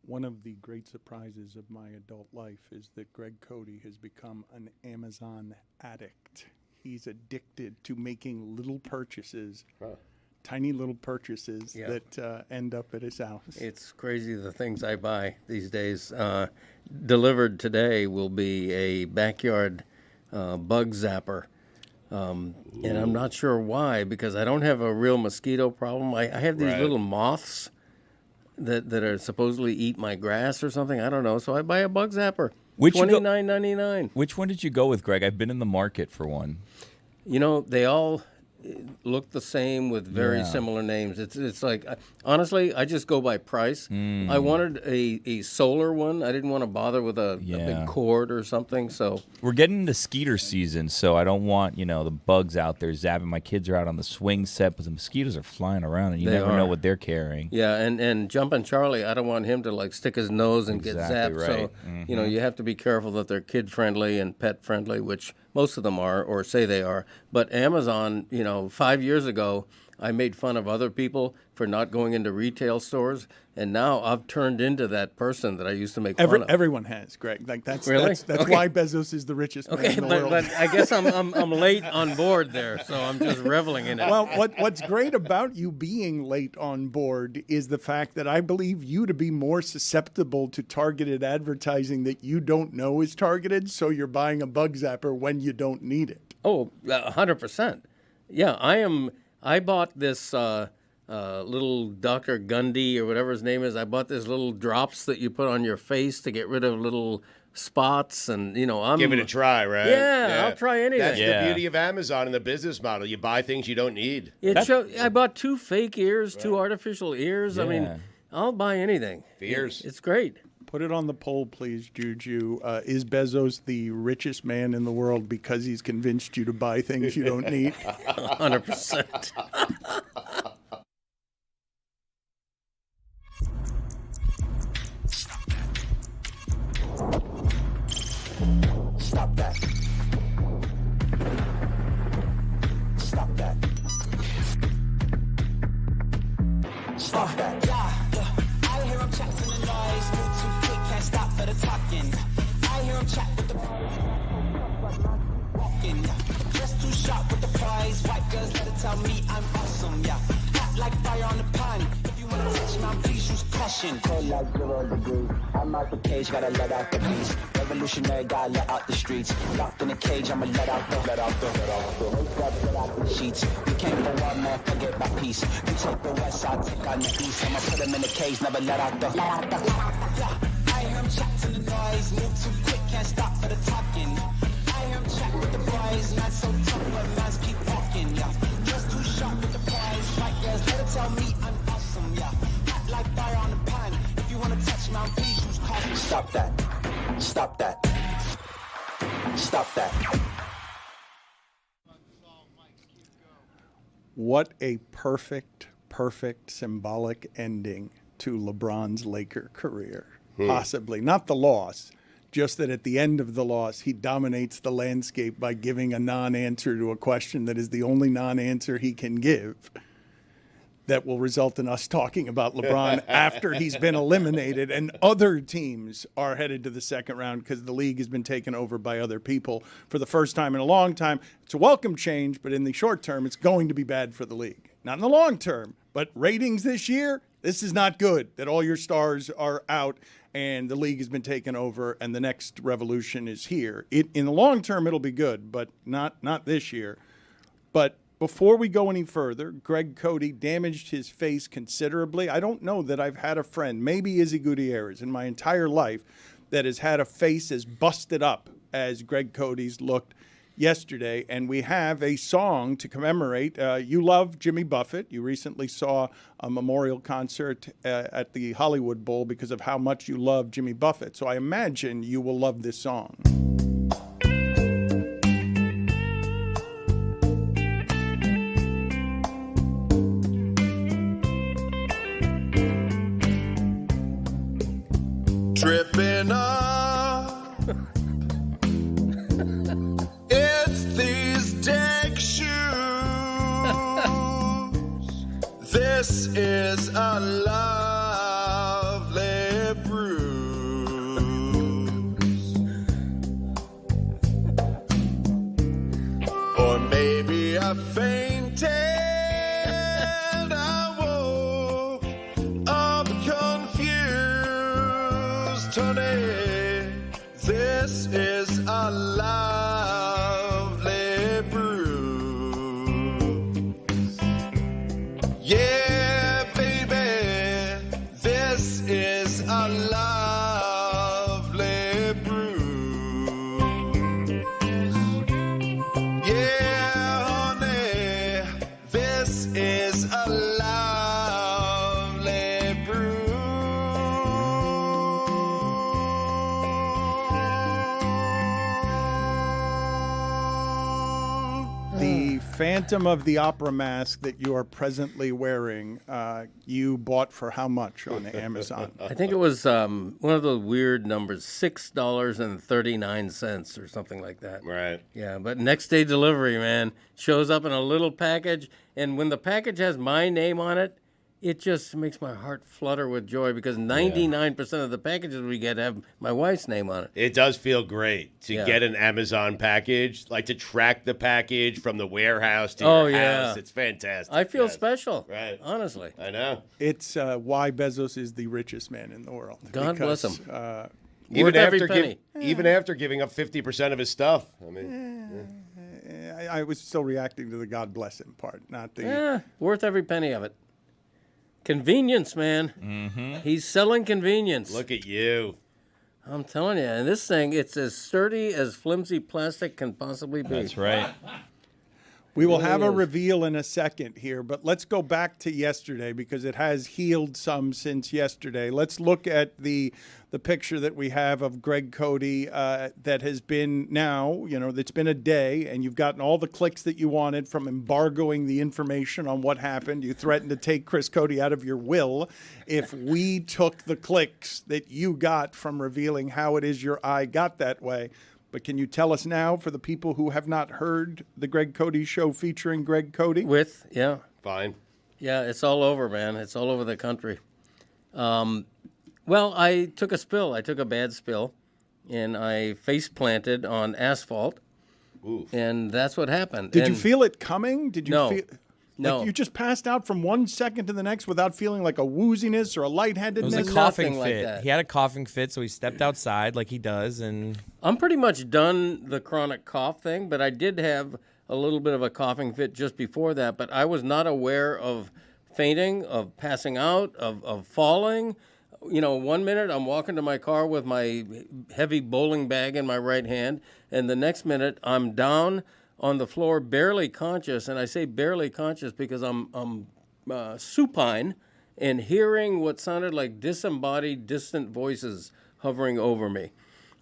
One of the great surprises of my adult life is that Greg Cody has become an Amazon addict. He's addicted to making little purchases, tiny little purchases that end up at his house. It's crazy the things I buy these days. Delivered today will be a backyard bug zapper. And I'm not sure why, because I don't have a real mosquito problem. I have these little moths that are supposedly eat my grass or something. I don't know. So I buy a bug zapper. $29.99. Which one did you go with, Greg? I've been in the market for one. You know, they all look the same with very similar names. It's like, honestly, I just go by price. I wanted a solar one. I didn't want to bother with a big cord or something. So we're getting into skeeter season, so I don't want the bugs out there zapping. My kids are out on the swing set, but the mosquitoes are flying around, and you never know what they're carrying. Yeah, and Jumpin' Charlie, I don't want him to like stick his nose and get zapped. Right. So you have to be careful that they're kid friendly and pet friendly, which most of them are, or say they are. But Amazon, 5 years ago, I made fun of other people for not going into retail stores, and now I've turned into that person that I used to make fun of. Everyone has, Greg. Like that's really? That's why Bezos is the richest man in the world. But I guess I'm late on board there, so I'm just reveling in it. Well, what's great about you being late on board is the fact that I believe you to be more susceptible to targeted advertising that you don't know is targeted, so you're buying a bug zapper when you don't need it. Oh, 100%. Yeah, I bought this little Dr. Gundy or whatever his name is. I bought this little drops that you put on your face to get rid of little spots, and I'm give it a try, right? Yeah, I'll try anything. That's the beauty of Amazon and the business model. You buy things you don't need. I bought 2 fake ears, 2 artificial ears. Yeah. I mean, I'll buy anything. Ears. It's great. Put it on the poll, please, Juju. Is Bezos the richest man in the world because he's convinced you to buy things you don't need? 100%. Stop that. Stop that. Stop that. I hear him chat from the noise, move too quick, can't stop for the talking. I hear him chat with the walking. Just too sharp with the prize, white girls let it tell me I'm awesome, hot like fire on the pan. If you wanna touch me, please use caution. Cold like 0 degrees. I'm out the cage, gotta let out the beast. Revolutionary, gotta let out the streets. Locked in a cage, I'ma let out the let out the sheets. We came for one man, forget my peace. You take the west, I'll take on the east. I'ma put him in the cage, never let out the I hear him chat to the noise, move too quick, can't stop for the talking. I hear him chat with the boys, not so tough, but man's keep walking, Just too sharp with the prize, white girls, let it tell me I'm awesome, Hot like fire on the pan. If you wanna touch me, please use caution. Stop that. Stop that. Stop that. What a perfect symbolic ending to LeBron's Laker career. Possibly. Not the loss, just that at the end of the loss, he dominates the landscape by giving a non-answer to a question that is the only non-answer he can give. That will result in us talking about LeBron after he's been eliminated and other teams are headed to the second round because the league has been taken over by other people for the first time in a long time. It's a welcome change, but in the short term, it's going to be bad for the league. Not in the long term, but ratings this year, this is not good that all your stars are out and the league has been taken over and the next revolution is here. In the long term, it'll be good, but not this year. But before we go any further, Greg Cody damaged his face considerably. I don't know that I've had a friend, maybe Izzy Gutierrez, in my entire life that has had a face as busted up as Greg Cody's looked yesterday. And we have a song to commemorate. You love Jimmy Buffett. You recently saw a memorial concert at the Hollywood Bowl because of how much you love Jimmy Buffett. So I imagine you will love this song. Tripping up. It's these deck shoes. This is a lovely breeze. fainted. I woke up confused, honey. This is a lovely bruise. Yeah, baby, this is a lovely bruise. Yeah, honey, this is a lovely bruise. The Phantom of the Opera mask that you are presently wearing, you bought for how much on Amazon? I think it was one of those weird numbers, $6.39 or something like that. Right. Yeah, but next day delivery, man, shows up in a little package, and when the package has my name on it, it just makes my heart flutter with joy because 99% of the packages we get have my wife's name on it. It does feel great to Yeah. get an Amazon package, like to track the package from the warehouse to Oh, your yeah. house. It's fantastic. I feel Yes. special, Right. honestly. I know. It's why Bezos is the richest man in the world. God bless him. Even every after, penny. even after giving up 50% of his stuff. I mean, I was still reacting to the God bless him part, not the. Yeah, worth every penny of it. Convenience, man. He's selling convenience. look at you. I'm telling you, and this thing, it's as sturdy as flimsy plastic can possibly be. That's right. We will really have a is. reveal in a second here, but let's go back to yesterday because it has healed some since yesterday. Let's look at the picture that we have of Greg Cody that has been now, it's been a day, and you've gotten all the clicks that you wanted from embargoing the information on what happened. You threatened to take Chris Cody out of your will if we took the clicks that you got from revealing how it is your eye got that way. But can you tell us now, for the people who have not heard the Greg Cody Show featuring Greg Cody? Yeah, Fine. it's all over, man. It's all over the country. Well, I took a spill. I took a bad spill, and I face planted on asphalt, Oof. and that's what happened. Did you And- feel it coming? Did you No. feel? No. Like you just passed out from one second to the next without feeling like a wooziness or a It was lightheadedness? a Nothing coughing like fit. that. He had a coughing fit, so he stepped outside like he does, and I'm pretty much done the chronic cough thing, but I did have a little bit of a coughing fit just before that. But I was not aware of fainting, of passing out, of falling. 1 minute I'm walking to my car with my heavy bowling bag in my right hand, and the next minute I'm down on the floor, barely conscious. And I say barely conscious because I'm supine and hearing what sounded like disembodied, distant voices hovering over me.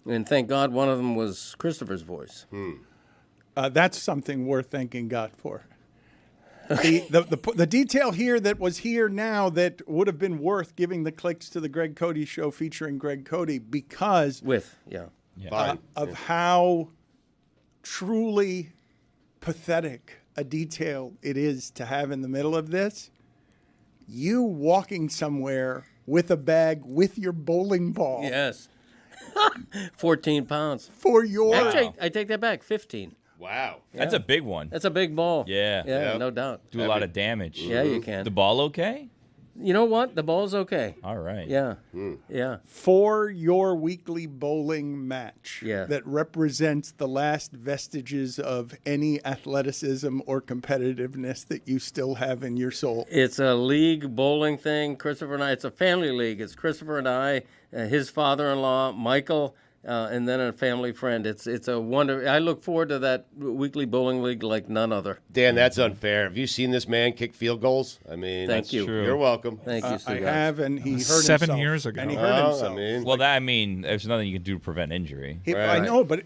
And thank God one of them was Christopher's voice. That's something worth thanking God for. The detail here that was here now that would have been worth giving the clicks to the Greg Cody Show featuring Greg Cody because Fine. of how truly pathetic a detail it is to have in the middle of this. You walking somewhere with a bag with your bowling ball Yes. 14 pounds. for your Actually, I take that back. 15. Wow. That's a big one. That's a big ball. Yeah. Yeah, Yep. no doubt. Do a lot of damage. Yeah, you can. The ball okay? You know what? The ball's okay. All right. Yeah. Yeah. for your weekly bowling match Yeah. that represents the last vestiges of any athleticism or competitiveness that you still have in your soul. It's a league bowling thing. Christopher and I, it's a family league. It's Christopher and I, his father-in-law, Michael, and then a family friend. It's a wonder. I look forward to that weekly bowling league like none other. Dan, that's unfair. Have you seen this man kick field goals? I mean, Thank you. true. You're welcome. Thank you, I Stugotz. have, and he hurt 7 himself. years ago. And he hurt Well, himself. I mean, Well, there's nothing you can do to prevent injury. I know, but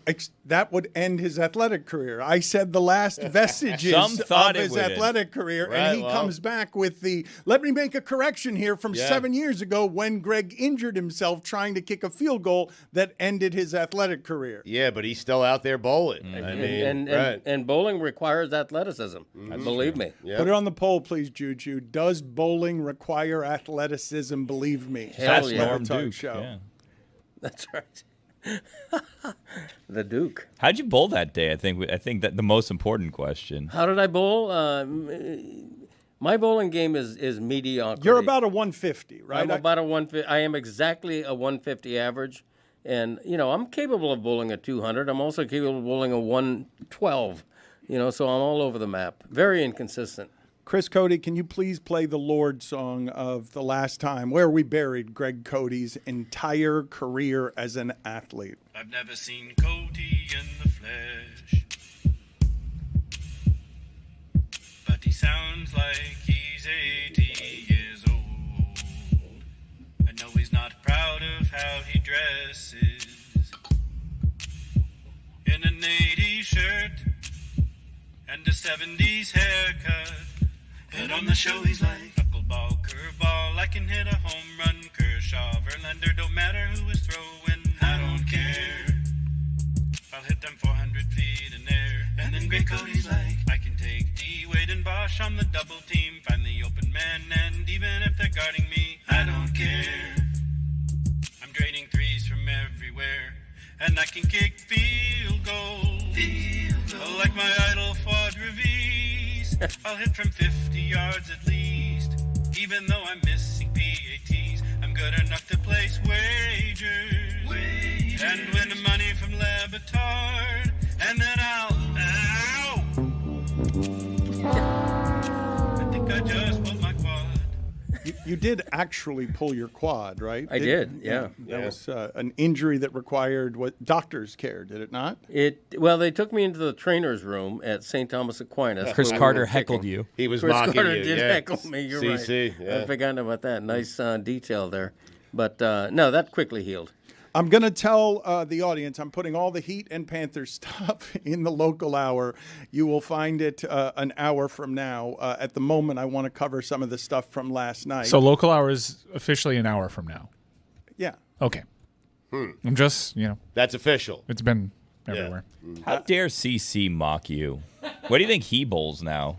that would end his athletic career. I said the last vestiges Some thought of it his would. athletic career, Right, and he well. comes back with let me make a correction here from Yeah. 7 years ago when Greg injured himself trying to kick a field goal that ended his athletic career. yeah, but he's still out there bowling. I mean, And bowling requires athleticism. Believe me. Yeah. Put it on the poll, please, Juju. Does bowling require athleticism? Believe me. Hell Le yeah. Norm Batard Duke. Show. Yeah. That's right. The Duke. How'd you bowl that day? I think that the most important question. How did I bowl? My bowling game is mediocre. You're about a 150, right? I'm about a 150. I am exactly a 150 average. And, I'm capable of bowling a 200. I'm also capable of bowling a 112. So I'm all over the map. Very inconsistent. Chris Cody, can you please play the Lord song of the last time where we buried Greg Cody's entire career as an athlete? I've never seen Cody in the flesh, but he sounds like he's 80 years old. I know he's not proud of how he dresses, in an 80s shirt and a 70s haircut. But on the show he's like knuckleball, curveball, I can hit a home run. Kershaw, Verlander, don't matter who is throwing, I don't care. I'll hit them 400 feet in air. And then Greg Cody's like, I can take D, Wade, and Bosch on the double team, find the open man, and even if they're guarding me, I don't care. I'm draining threes from everywhere, and I can kick field goals. Like my idol Fuad Revis, I'll hit from 50 yards at least. Even though I'm missing PATs, I'm good enough to place wagers. And win the money from Le Batard, and then I'll... Ow! I think I just pulled my quad. You did actually pull your quad, right? I did, yeah. That was an injury that required what doctor's care, did it not? Well, they took me into the trainer's room at St. Thomas Aquinas. Chris where we Carter were heckled kicking. you. He was Chris mocking Carter you. did yeah. heckle me. You're CC, right. yeah. I'd forgotten about that. Nice detail there. But no, that quickly healed. I'm going to tell the audience I'm putting all the Heat and Panthers stuff in the local hour. You will find it an hour from now. At the moment, I want to cover some of the stuff from last night. So local hour is officially an hour from now. Yeah. Okay. I'm just, That's official. it's been everywhere. How dare CC mock you? What do you think he bowls now?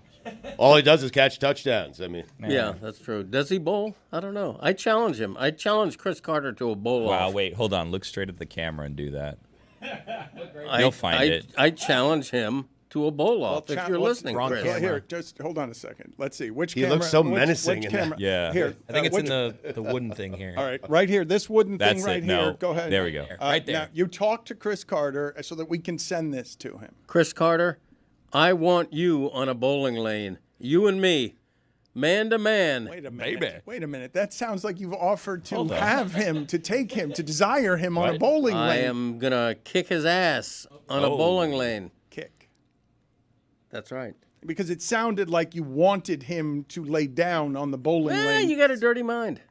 All he does is catch touchdowns. I mean, Yeah, that's true. Does he bowl? I don't know. I challenge him. I challenge Chris Carter to a bowl Wow, off. wait, hold on. Look straight at the camera and do that. You'll find it. I challenge him to a bowl off. If you're listening, wrong Chris. camera. Here, just hold on a second. Let's see. Which He camera? looks so which menacing in that. camera? Yeah. Here. I think it's which- in the wooden thing here. All right, right here. This wooden That's thing right it. No. here. Go ahead. There we go. Right there. Now, you talk to Chris Carter so that we can send this to him. Chris Carter, I want you on a bowling lane. You and me, man to man. Wait a minute. Baby. Wait a minute. That sounds like you've offered to Hold on. have him, to take him, to desire him on a What? bowling I lane. am going to kick his ass on a Oh. bowling lane. Kick. That's right. Because it sounded like you wanted him to lay down on the bowling lane. You got a dirty mind.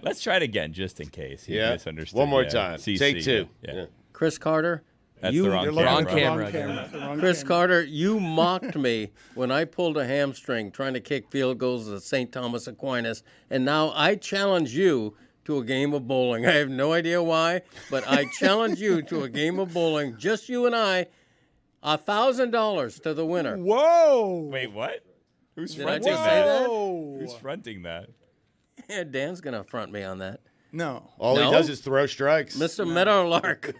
Let's try it again, just in case. You yeah. misunderstood. One more Yeah. time. CC, Take two. Yeah. Yeah. Chris Carter, That's you, the wrong You're camera. looking at the camera wrong again. camera. The wrong Chris camera. Carter, you mocked me when I pulled a hamstring trying to kick field goals at St. Thomas Aquinas, and now I challenge you to a game of bowling. I have no idea why, but I challenge you to a game of bowling, just you and I, $1,000 to the winner. Whoa. Wait, what? Who's Did I fronting just say that? Whoa. Who's fronting that? Yeah, Dan's going to front me on that. No. All No? he does is throw strikes. Mr. Meadowlark.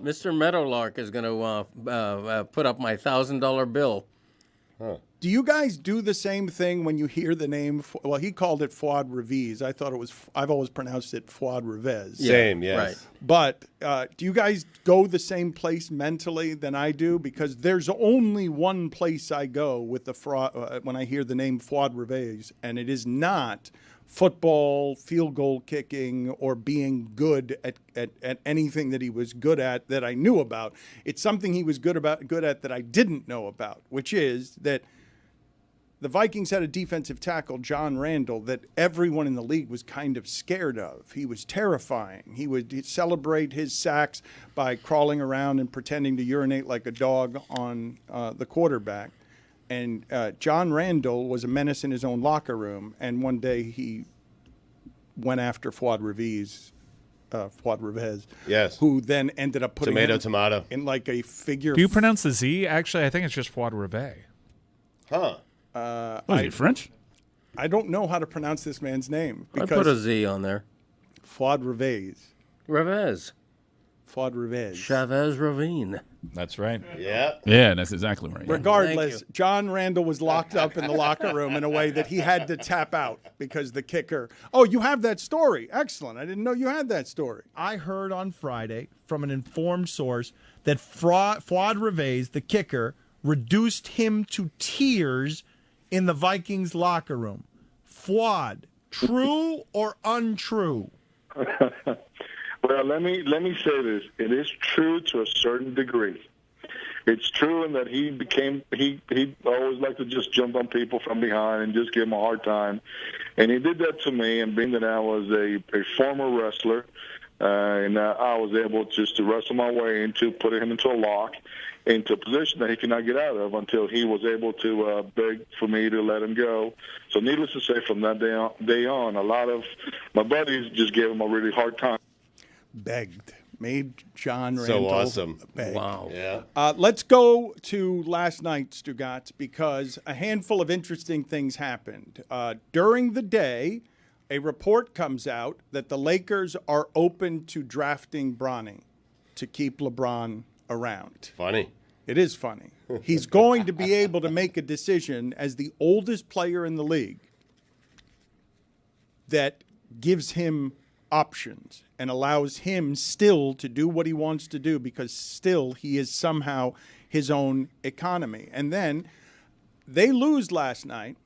Mr. Meadowlark is going to put up my $1,000 bill. Do you guys do the same thing when you hear the name? Well, he called it Fuad Revis. I thought it was. I've always pronounced it Fuad Revez. Same, yes. Right. But do you guys go the same place mentally than I do? Because there's only one place I go with the when I hear the name Fuad Revez, and it is not football, field goal kicking, or being good at anything that he was good at that I knew about. It's something he was good at that I didn't know about, which is that the Vikings had a defensive tackle, John Randall, that everyone in the league was kind of scared of. He was terrifying. He would celebrate his sacks by crawling around and pretending to urinate like a dog on the quarterback. And John Randall was a menace in his own locker room. And one day he went after Fuad Revez, Yes. who then ended up putting Tomato. in like a figure. Do you pronounce the Z? Actually, I think it's just Fuad Revet. Huh. Was he French? I don't know how to pronounce this man's name I because put a Z on there. Fuad Revez. Revez. Fuad Revez. Chavez Ravine. That's right. Yeah. Yeah, that's exactly right. Regardless, John Randall was locked up in the locker room in a way that he had to tap out because the kicker. Oh, you have that story. Excellent. I didn't know you had that story. I heard on Friday from an informed source that Fuad Revez, the kicker, reduced him to tears in the Vikings locker room. Fuad, true or untrue? Well, let me say this. It is true to a certain degree. It's true in that he always liked to just jump on people from behind and just give them a hard time. And he did that to me, and being that I was a former wrestler, and I was able just to wrestle my way into putting him into a lock, into a position that he could not get out of until he was able to beg for me to let him go. So needless to say, from that day on, a lot of my buddies just gave him a really hard time. Begged. Made John So Randall awesome. beg. Wow. Yeah. Let's go to last night, Stugotz, because a handful of interesting things happened. During the day, a report comes out that the Lakers are open to drafting Bronny to keep LeBron around. Funny. It is funny. He's going to be able to make a decision as the oldest player in the league that gives him options and allows him still to do what he wants to do because still he is somehow his own economy. And then they lose last night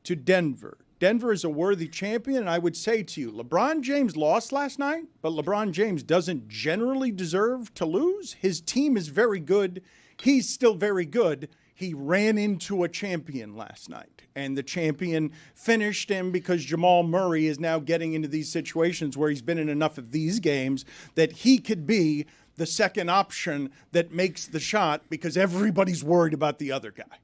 to Denver. Denver is a worthy champion, and I would say to you, LeBron James lost last night, but LeBron James doesn't generally deserve to lose. His team is very good. He's still very good. He ran into a champion last night, and the champion finished him because Jamal Murray is now getting into these situations where he's been in enough of these games that he could be the second option that makes the shot because everybody's worried about the other guy.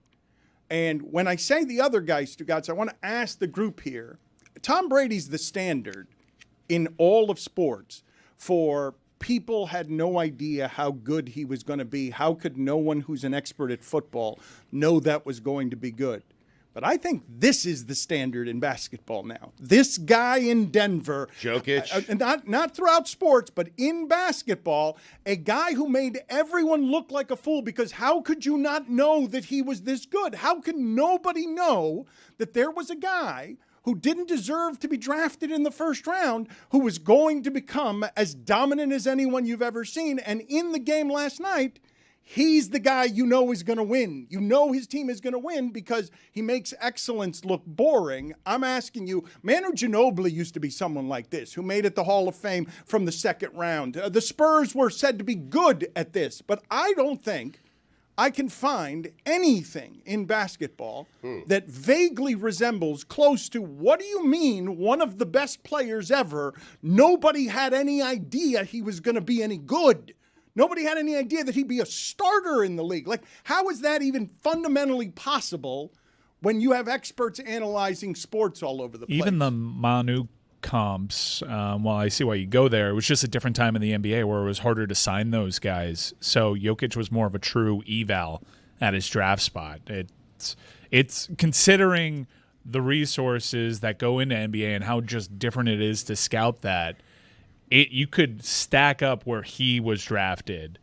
And when I say the other guy, Stugotz, I want to ask the group here. Tom Brady's the standard in all of sports for people had no idea how good he was going to be. How could no one who's an expert at football know that was going to be good? But I think this is the standard in basketball now. This guy in Denver, Jokic, not throughout sports, but in basketball, a guy who made everyone look like a fool because how could you not know that he was this good? How could nobody know that there was a guy who didn't deserve to be drafted in the first round, who was going to become as dominant as anyone you've ever seen? And in the game last night, he's the guy you know is going to win. You know his team is going to win because he makes excellence look boring. I'm asking you, Manu Ginobili used to be someone like this, who made it the Hall of Fame from the second round. The Spurs were said to be good at this, but I don't think I can find anything in basketball that vaguely resembles close to, what do you mean one of the best players ever? Nobody had any idea he was going to be any good. Nobody had any idea that he'd be a starter in the league. Like, how is that even fundamentally possible when you have experts analyzing sports all over the place? Even the Manu comps, while I see why you go there, it was just a different time in the NBA where it was harder to sign those guys. So Jokic was more of a true eval at his draft spot. It's considering the resources that go into NBA and how just different it is to scout that. You could stack up where he was drafted.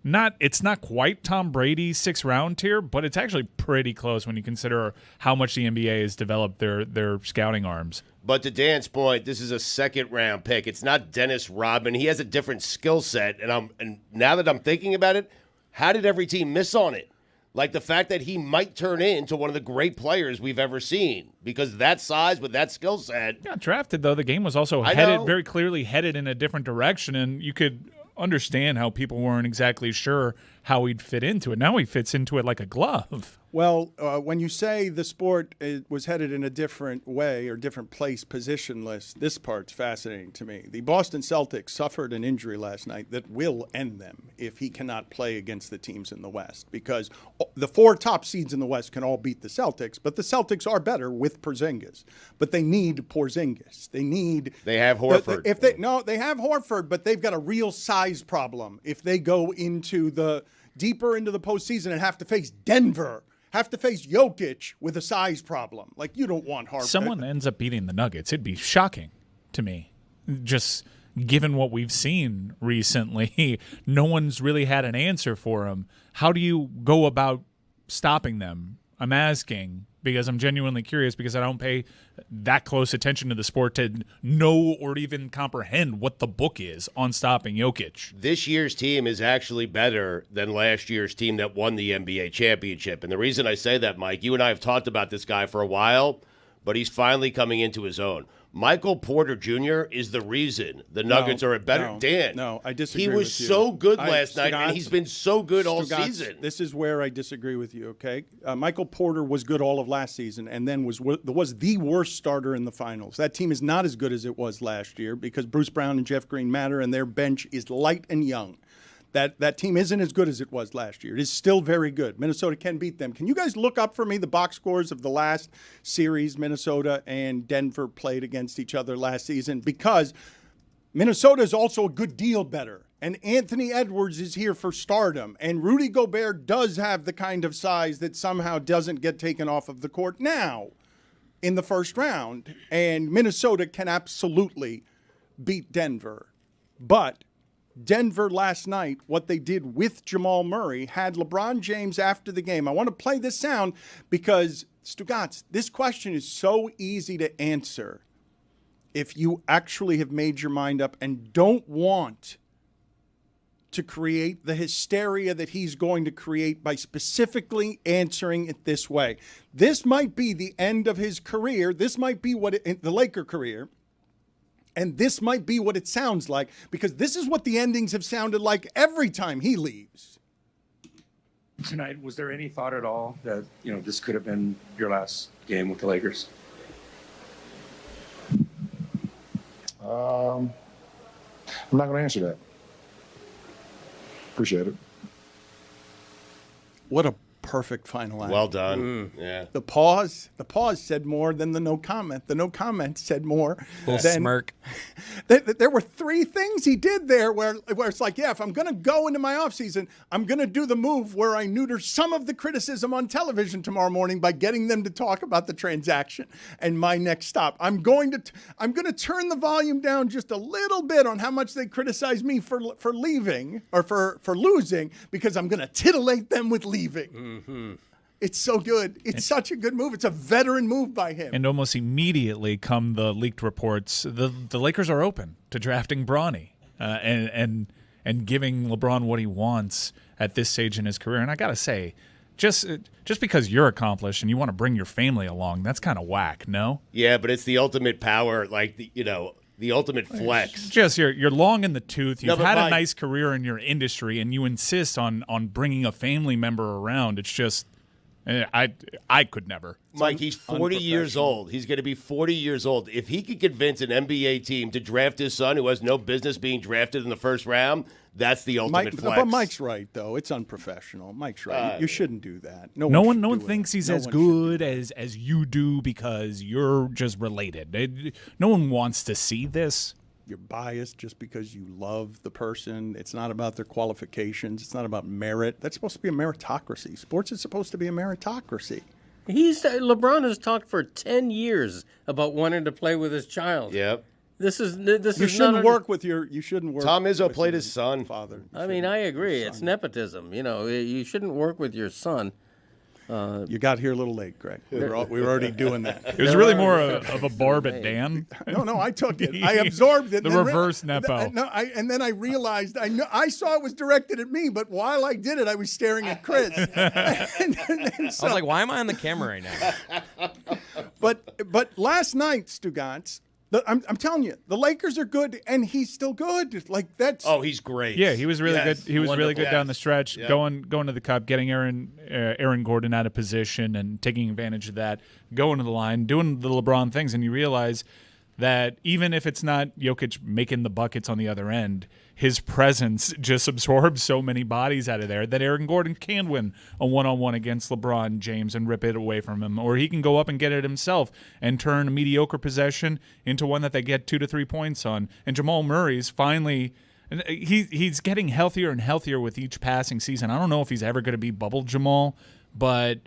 It's not quite Tom Brady's 6th round tier, but it's actually pretty close when you consider how much the NBA has developed their scouting arms. But to Dan's point, this is a 2nd round pick. It's not Dennis Rodman. He has a different skill set. And now that I'm thinking about it, how did every team miss on it? Like the fact that he might turn into one of the great players we've ever seen because that size with that skill set. Yeah, drafted though, the game was also very clearly headed in a different direction, and you could understand how people weren't exactly sure how he'd fit into it. Now he fits into it like a glove. Well, when you say the sport was headed in a different way or different place positionless, this part's fascinating to me. The Boston Celtics suffered an injury last night that will end them if he cannot play against the teams in the West, because the 4 top seeds in the West can all beat the Celtics, but the Celtics are better with Porzingis. But they need Porzingis. They have Horford. They have Horford, but they've got a real size problem if they go into deeper into the postseason and have to face Denver. Have to face Jokic with a size problem. Like, you don't want Harper. Someone ends up beating the Nuggets. It'd be shocking to me. Just given what we've seen recently, no one's really had an answer for him. How do you go about stopping them? I'm asking because I'm genuinely curious because I don't pay that close attention to the sport to know or even comprehend what the book is on stopping Jokic. This year's team is actually better than last year's team that won the NBA championship. And the reason I say that, Mike, you and I have talked about this guy for a while, but he's finally coming into his own. Michael Porter Jr. is the reason the Nuggets are a better. Dan. No, I disagree. He was with you. so good last night, Stugotz, and he's been so good all Stugotz, season. This is where I disagree with you, okay? Michael Porter was good all of last season and then was the worst starter in the finals. That team is not as good as it was last year because Bruce Brown and Jeff Green matter, and their bench is light and young. That team isn't as good as it was last year. It is still very good. Minnesota can beat them. Can you guys look up for me the box scores of the last series Minnesota and Denver played against each other last season? Because Minnesota is also a good deal better. And Anthony Edwards is here for stardom. And Rudy Gobert does have the kind of size that somehow doesn't get taken off of the court now in the first round. And Minnesota can absolutely beat Denver. But Denver last night, what they did with Jamal Murray, had LeBron James after the game. I want to play this sound because, Stugotz, this question is so easy to answer if you actually have made your mind up and don't want to create the hysteria that he's going to create by specifically answering it this way. This might be the end of his career. This might be the Laker career. And this might be what it sounds like because this is what the endings have sounded like every time he leaves. Tonight, was there any thought at all that, this could have been your last game with the Lakers? I'm not going to answer that. Appreciate it. What a perfect final act. Well done. Yeah. The pause said more than the no comment. The no comment said more than smirk. There were three things he did there where it's like, yeah, if I'm going to go into my offseason, I'm going to do the move where I neuter some of the criticism on television tomorrow morning by getting them to talk about the transaction and my next stop. I'm going to turn the volume down just a little bit on how much they criticize me for leaving or for losing because I'm going to titillate them with leaving. Mm-hmm. It's so good. It's such a good move. It's a veteran move by him. And almost immediately come the leaked reports. The Lakers are open to drafting Bronny and giving LeBron what he wants at this stage in his career. And I got to say, just because you're accomplished and you want to bring your family along, that's kind of whack, no? Yeah, but it's the ultimate power, like, the ultimate flex. Just you're long in the tooth. You've had a Mike, nice career in your industry, and you insist on bringing a family member around. It's just I could never. Mike, he's 40 years old. He's going to be 40 years old. If he could convince an NBA team to draft his son, who has no business being drafted in the first round, that's the ultimate flex. But Mike's right, though. It's unprofessional. Mike's right. You shouldn't do that. No one thinks he's as good as you do because you're just related. No one wants to see this. You're biased just because you love the person. It's not about their qualifications. It's not about merit. That's supposed to be a meritocracy. Sports is supposed to be a meritocracy. LeBron has talked for 10 years about wanting to play with his child. Yep. You shouldn't work with your. Tom Izzo played his son. Father. I mean, I agree. It's nepotism. You shouldn't work with your son. You got here a little late, Greg. We were already doing that. It was really more of a barb at Dan. No, I took it. I absorbed it. The reverse Nepo. And then I realized I saw it was directed at me, but while I did it, I was staring at Chris. I was like, why am I on the camera right now? But last night, Stugotz, I'm telling you, the Lakers are good, and he's still good. Like that's. Oh, he's great. Yeah, he was really good. He was really good down the stretch, Yep. going to the cup, getting Aaron Gordon out of position, and taking advantage of that, going to the line, doing the LeBron things, and you realize that even if it's not Jokic making the buckets on the other end, his presence just absorbs so many bodies out of there that Aaron Gordon can win a one-on-one against LeBron James and rip it away from him, or he can go up and get it himself and turn a mediocre possession into one that they get 2 to 3 points on. And Jamal Murray's finally he's getting healthier and healthier with each passing season. I don't know if he's ever going to be bubble Jamal, but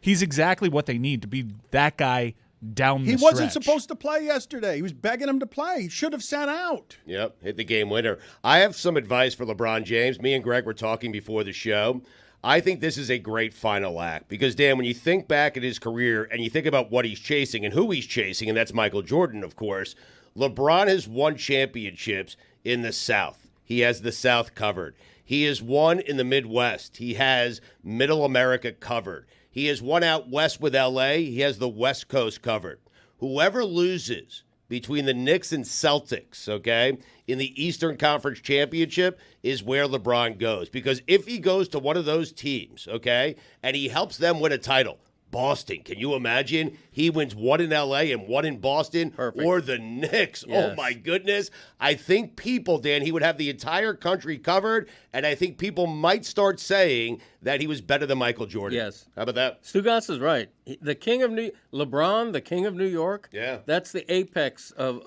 he's exactly what they need to be that guy down the He wasn't stretch. supposed to play yesterday. He was begging him to play. He should have sat out. Yep, hit the game winner. I have some advice for LeBron James. Me and Greg were talking before the show. I think this is a great final act because, Dan, when you think back at his career and you think about what he's chasing and who he's chasing, and that's Michael Jordan, of course, LeBron has won championships in the South. He has the South covered. He has won in the Midwest. He has Middle America covered. He has won out west with L.A. He has the West Coast covered. Whoever loses between the Knicks and Celtics, okay, in the Eastern Conference Championship is where LeBron goes. Because if he goes to one of those teams, okay, and he helps them win a title, Boston, can you imagine? He wins one in L.A. and one in Boston. Perfect. Or the Knicks. Yes. Oh, my goodness. I think people, Dan, he would have the entire country covered, and I think people might start saying that he was better than Michael Jordan. Yes. How about that? Stugotz is right. The king of LeBron, the king of New York. Yeah. That's the apex of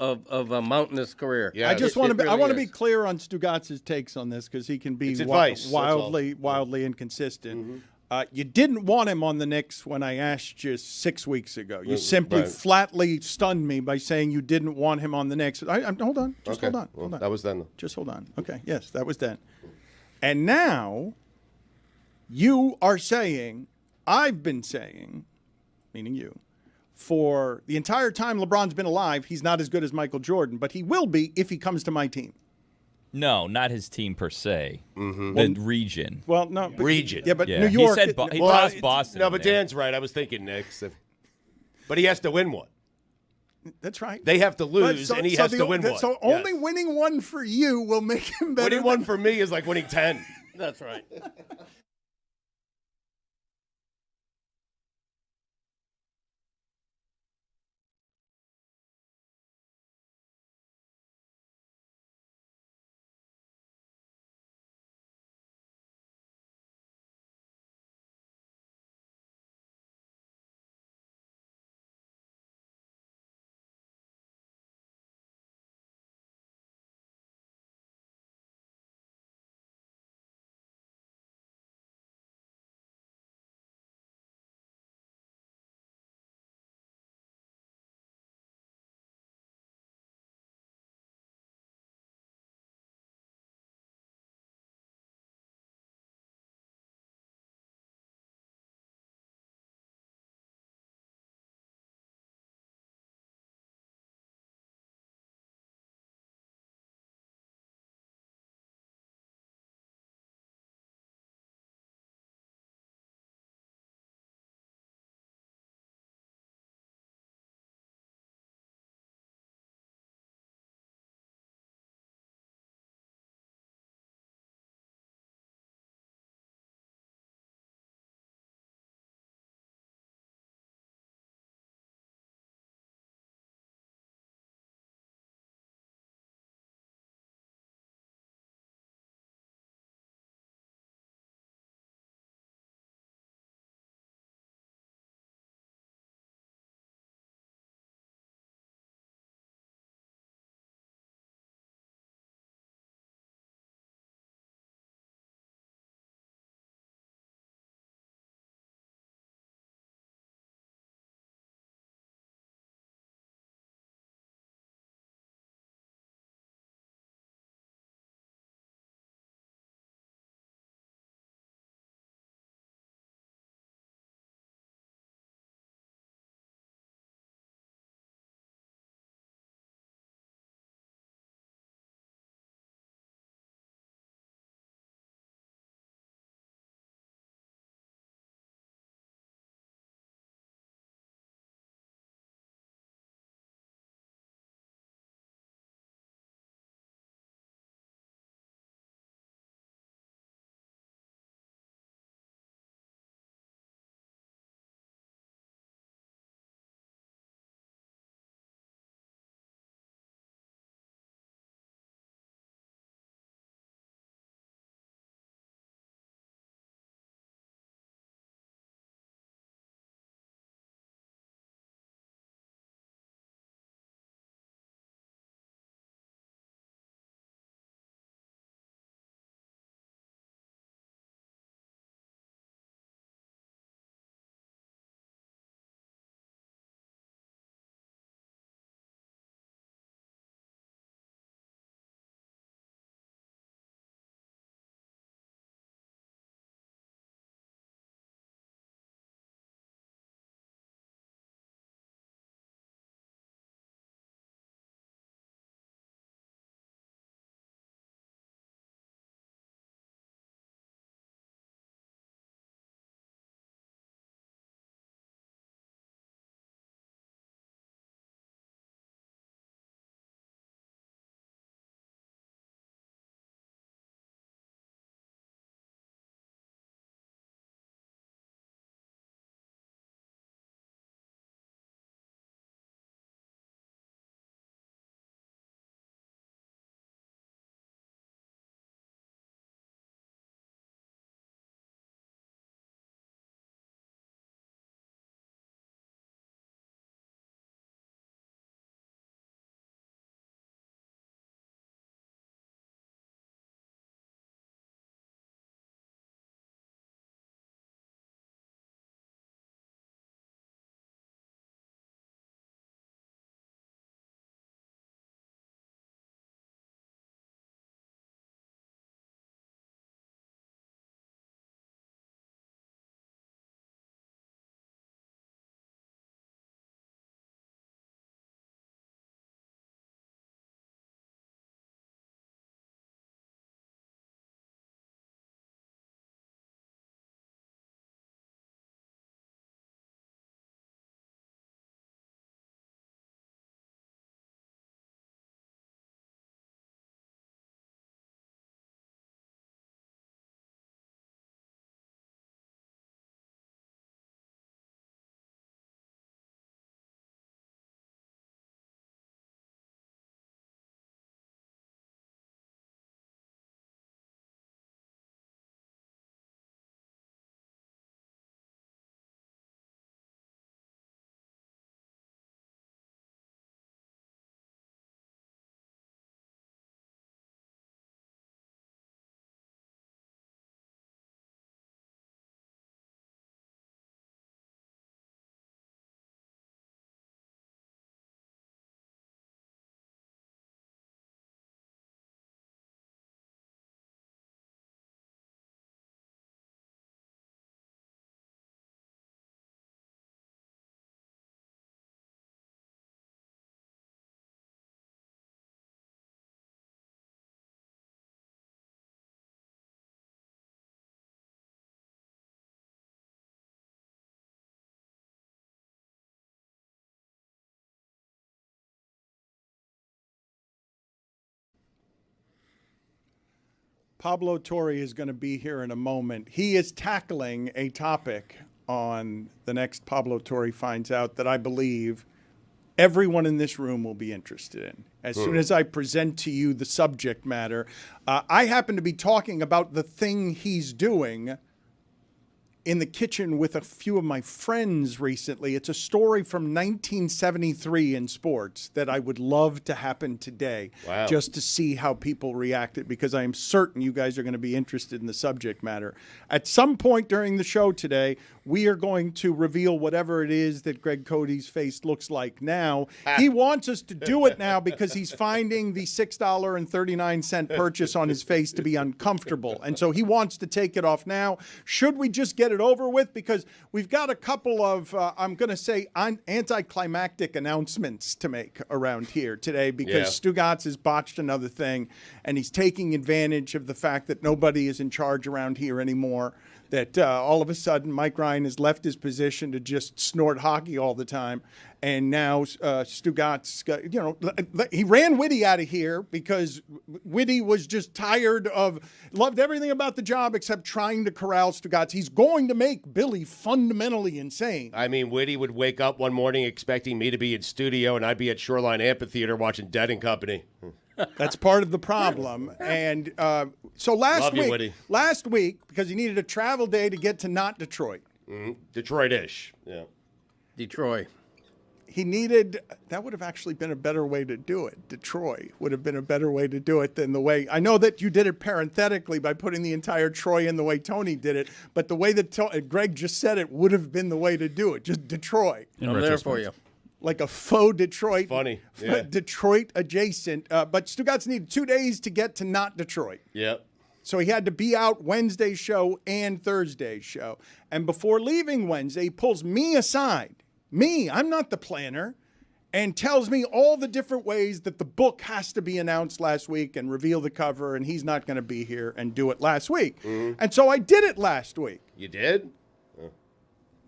a mountainous career. Yeah. I just It- want to it be. I really want to be is. clear on Stugotz's takes on this because he can be It's advice, that's all. wildly inconsistent. You didn't want him on the Knicks when I asked you 6 weeks ago. You simply right. flatly stunned me by saying you didn't want him on the Knicks. Hold on. Just Okay. hold on. Well, Hold on. that was then, though. Just hold on. Okay. Yes, that was then. And now you are saying, I've been saying, meaning you, for the entire time LeBron's been alive, he's not as good as Michael Jordan, but he will be if he comes to my team. No, not his team per se. The region. Well, no. But, Region. Yeah, but Yeah. New He York. said he tossed Boston. No, in but there. Dan's right. I was thinking Knicks. But he has to win one. That's right. They have to But lose, and he has to win one. So only winning one for you will make him better. Winning one for me is like winning 10. That's right. Pablo Torre is going to be here in a moment. He is tackling a topic on the next Pablo Torre Finds Out that I believe everyone in this room will be interested in. As soon as I present to you the subject matter, I happen to be talking about the thing he's doing in the kitchen with a few of my friends recently. It's a story from 1973 in sports that I would love to happen today. Wow. Just to see how people reacted, because I am certain you guys are going to be interested in the subject matter. At some point during the show today, we are going to reveal whatever it is that Greg Cody's face looks like now. He wants us to do it now because he's finding the $6.39 purchase on his face to be uncomfortable. And so he wants to take it off now. Should we just get it over with? Because we've got a couple of, I'm going to say, anticlimactic announcements to make around here today, because Stugotz has botched another thing, and he's taking advantage of the fact that nobody is in charge around here anymore. That all of a sudden Mike Ryan has left his position to just snort hockey all the time. And now Stugotz, he ran Whitty out of here because Whitty was just tired of, loved everything about the job except trying to corral Stugotz. He's going to make Billy fundamentally insane. I mean, Whitty would wake up one morning expecting me to be in studio, and I'd be at Shoreline Amphitheater watching Dead and Company. That's part of the problem. And so last week, because he needed a travel day to get to not Detroit. Detroit-ish, yeah. Detroit. He needed, that would have actually been a better way to do it. Detroit would have been a better way to do it than the way, I know that you did it parenthetically by putting the entire Troy in the way Tony did it, but the way that Greg just said it would have been the way to do it, just Detroit. I'm there for you. Like a faux Detroit. Funny. Yeah. Detroit adjacent. But Stugotz needed 2 days to get to not Detroit. Yep. So he had to be out Wednesday's show and Thursday's show. And before leaving Wednesday, he pulls me aside. Me, I'm not the planner, and tells me all the different ways that the book has to be announced last week and reveal the cover, and he's not going to be here and do it last week. And so I did it last week. You did?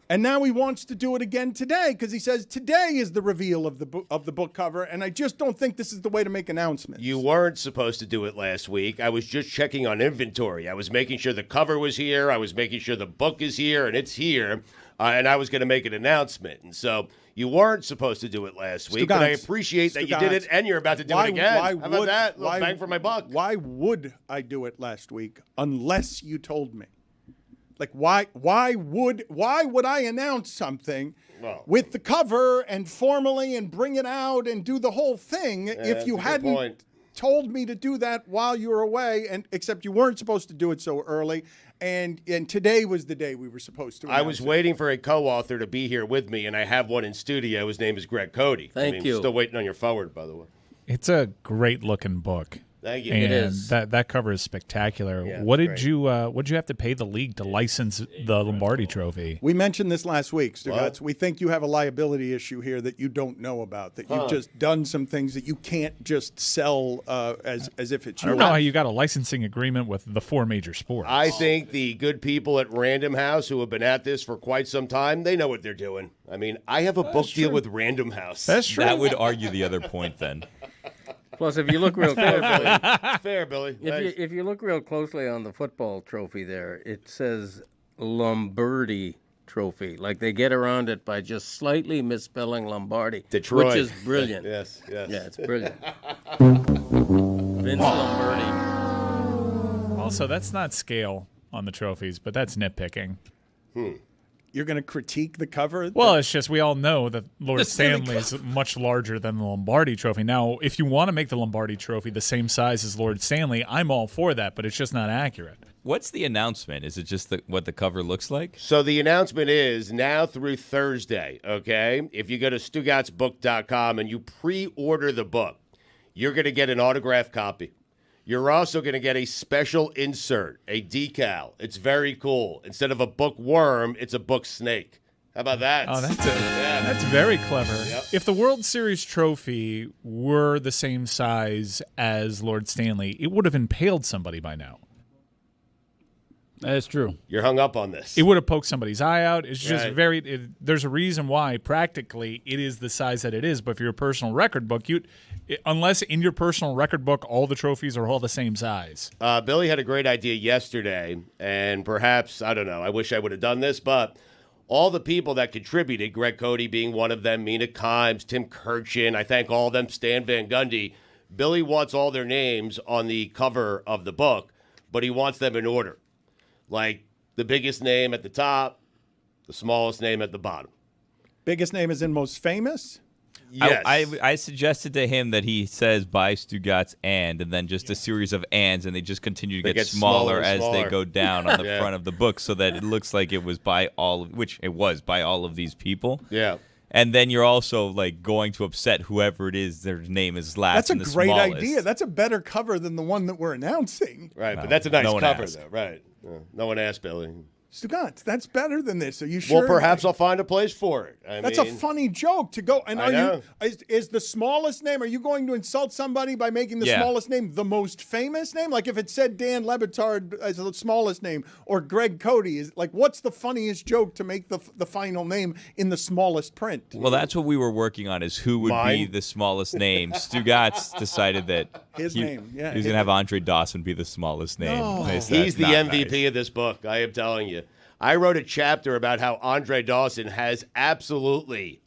And now he wants to do it again today because he says today is the reveal of the book cover, and I just don't think this is the way to make announcements. You weren't supposed to do it last week. I was just checking on inventory. I was making sure the cover was here. I was making sure the book is here, and it's here. And I was going to make an announcement. And so you weren't supposed to do it last week, but I appreciate that you did it, and you're about to do it again. How about that? A little bang for my buck. Why would I do it last week unless you told me? Like, why would I announce something with the cover and formally and bring it out and do the whole thing if you hadn't told me to do that while you were away, and except you weren't supposed to do it so early. And today was the day we were supposed to. I was waiting for a co-author to be here with me, and I have one in studio. His name is Greg Cody. Thank you. Still waiting on your forward, by the way. It's a great looking book. Thank you. And it is. that cover is spectacular. Yeah, what did you have to pay the league to license the Lombardi Trophy? We mentioned this last week, Stugotz. We think you have a liability issue here that you don't know about, that you've just done some things that you can't just sell as if it's yours. I don't know how you got a licensing agreement with the 4 major sports. I think the good people at Random House who have been at this for quite some time, they know what they're doing. I mean, I have a book deal with Random House. That's true. That would argue the other point then. Plus, if you look real closely, Fair, Billy. if you look real closely on the football trophy there, it says Lombardi Trophy. Like they get around it by just slightly misspelling Lombardi, Detroit. which is brilliant. Yes. Yeah, it's brilliant. Vince Lombardi. Also, that's not scale on the trophies, but that's nitpicking. You're going to critique the cover? Well, it's just we all know that Lord Stanley is much larger than the Lombardi Trophy. Now, if you want to make the Lombardi Trophy the same size as Lord Stanley, I'm all for that, but it's just not accurate. What's the announcement? Is it just what the cover looks like? So the announcement is now through Thursday, okay? If you go to StugottsBook.com and you pre-order the book, you're going to get an autographed copy. You're also going to get a special insert, a decal. It's very cool. Instead of a bookworm, it's a book snake. How about that? Oh, that's very clever. Yep. If the World Series trophy were the same size as Lord Stanley, it would have impaled somebody by now. That's true. You're hung up on this. It would have poked somebody's eye out. It's just Right. there's a reason why practically it is the size that it is. But for your personal record book, unless in your personal record book all the trophies are all the same size. Billy had a great idea yesterday, and perhaps, I don't know, I wish I would have done this, but all the people that contributed, Greg Cody being one of them, Mina Kimes, Tim Kirchin, I thank all of them, Stan Van Gundy. Billy wants all their names on the cover of the book, but he wants them in order. Like the biggest name at the top, the smallest name at the bottom. Biggest name is in most famous? Yes. I suggested to him that he says by Stugotz and then just a series of ands, and they just continue to get smaller and as smaller. they go down on the Yeah. front of the book, so that it looks like it was by which it was by all of these people. Yeah. And then you're also like going to upset whoever it is their name is last. That's a and the great smallest. idea. That's a better cover than the one that we're announcing. Right, but that's a nice no one cover, asked. though. Right. No one asked Billy. Stugotz, that's better than this. Are you sure? Well, perhaps I'll find a place for it. That's a funny joke to go. And I know. Is the smallest name? Are you going to insult somebody by making the smallest name the most famous name? Like if it said Dan Le Batard as the smallest name or Greg Cody, is like what's the funniest joke to make the final name in the smallest print? Well, that's what we were working on: is who would be Mine? the smallest name. Stugotz decided that His name, yeah, he was his gonna have Andre Dawson be the smallest name. No. They said, He's the "Not MVP nice." of this book, I am telling you. I wrote a chapter about how Andre Dawson has absolutely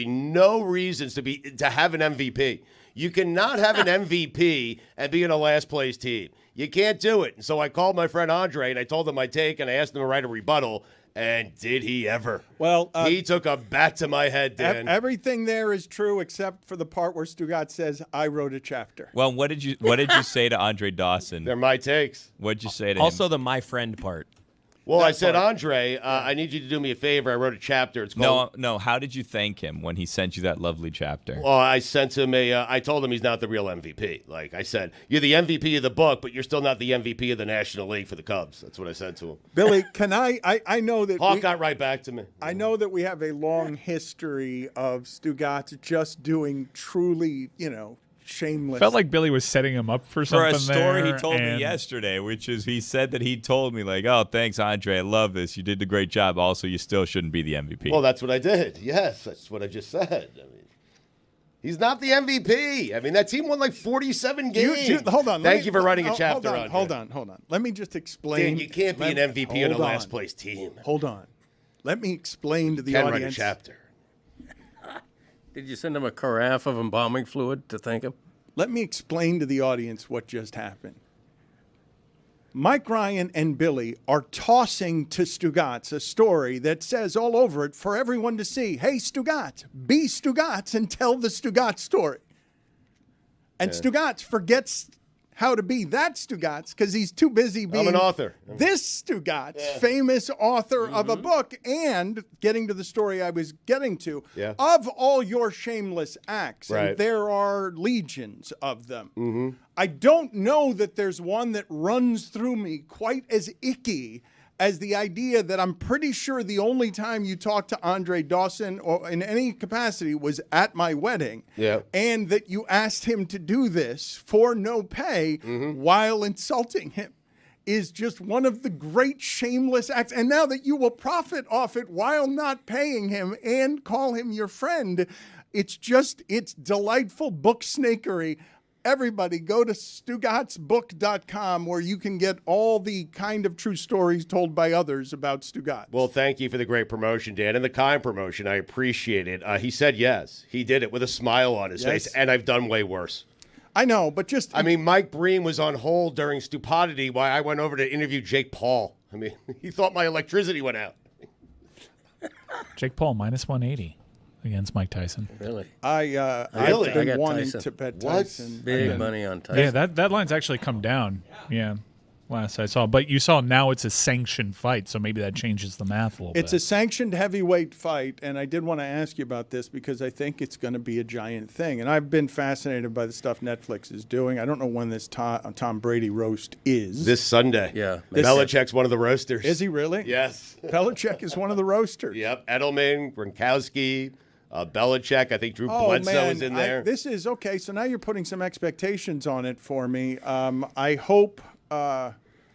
no reasons to have an MVP. You cannot have an MVP and be in a last place team. You can't do it. And so I called my friend Andre and I told him my take and I asked him to write a rebuttal. And did he ever? Well, he took a bat to my head, Dan. Everything there is true except for the part where Stugotz says, "I wrote a chapter." Well, what did you say to Andre Dawson? They're my takes. What did you say to Also him? the my friend part. Well, I said, Andre, I need you to do me a favor. I wrote a chapter. It's called. No. How did you thank him when he sent you that lovely chapter? Well, I sent him I told him he's not the real MVP. Like I said, you're the MVP of the book, but you're still not the MVP of the National League for the Cubs. That's what I said to him. Billy, can I know that Hawk got right back to me. I know that we have a long history of Stugotz just doing truly, shameless. Felt like Billy was setting him up for something For a story there, he told me and- yesterday, which is he said that he told me, like, "Oh, thanks, Andre. I love this. You did a great job. Also, you still shouldn't be the MVP." Well, that's what I did. Yes, that's what I just said. I mean, he's not the MVP. I mean, that team won like 47 games. Hold on. Thank you for writing a chapter on Hold on. Let me just explain. Dan, you can't be an MVP in a last place team. Hold on. Let me explain to the Can audience. write a chapter. Did you send him a carafe of embalming fluid to thank him? Let me explain to the audience what just happened. Mike Ryan and Billy are tossing to Stugotz a story that says all over it for everyone to see, hey, Stugotz, be Stugotz and tell the Stugotz story. And Stugotz forgets how to be that Stugotz because he's too busy being I'm an author. this Stugotz, famous author of a book, and getting to the story I was getting to, of all your shameless acts. Right. And there are legions of them. I don't know that there's one that runs through me quite as icky as the idea that I'm pretty sure the only time you talked to Andre Dawson or in any capacity was at my wedding. Yeah. And that you asked him to do this for no pay while insulting him is just one of the great shameless acts. And now that you will profit off it while not paying him and call him your friend, it's delightful book snakery. Everybody go to StugotzBook.com where you can get all the kind of true stories told by others about Stugotz. Well, thank you for the great promotion, Dan, and the kind promotion. I appreciate it. He said yes. He did it with a smile on his face, and I've done way worse. I know, but I mean, Mike Breen was on hold during Stupidity while I went over to interview Jake Paul. I mean, he thought my electricity went out. Jake Paul minus 180 against Mike Tyson. Really? I've I been got wanting Tyson. to bet What? Tyson. Big money on Tyson. Yeah, that line's actually come down. Yeah, last I saw. But you saw now it's a sanctioned fight, so maybe that changes the math a little It's bit. a sanctioned heavyweight fight, and I did want to ask you about this because I think it's going to be a giant thing. And I've been fascinated by the stuff Netflix is doing. I don't know when this Tom Brady roast is. This Sunday. Yeah. Belichick's one of the roasters. Is he really? Yes. Belichick is one of the roasters. Yep. Edelman, Gronkowski, Belichick. I think Drew Bledsoe is in there. This is okay. So now you're putting some expectations on it for me. I hope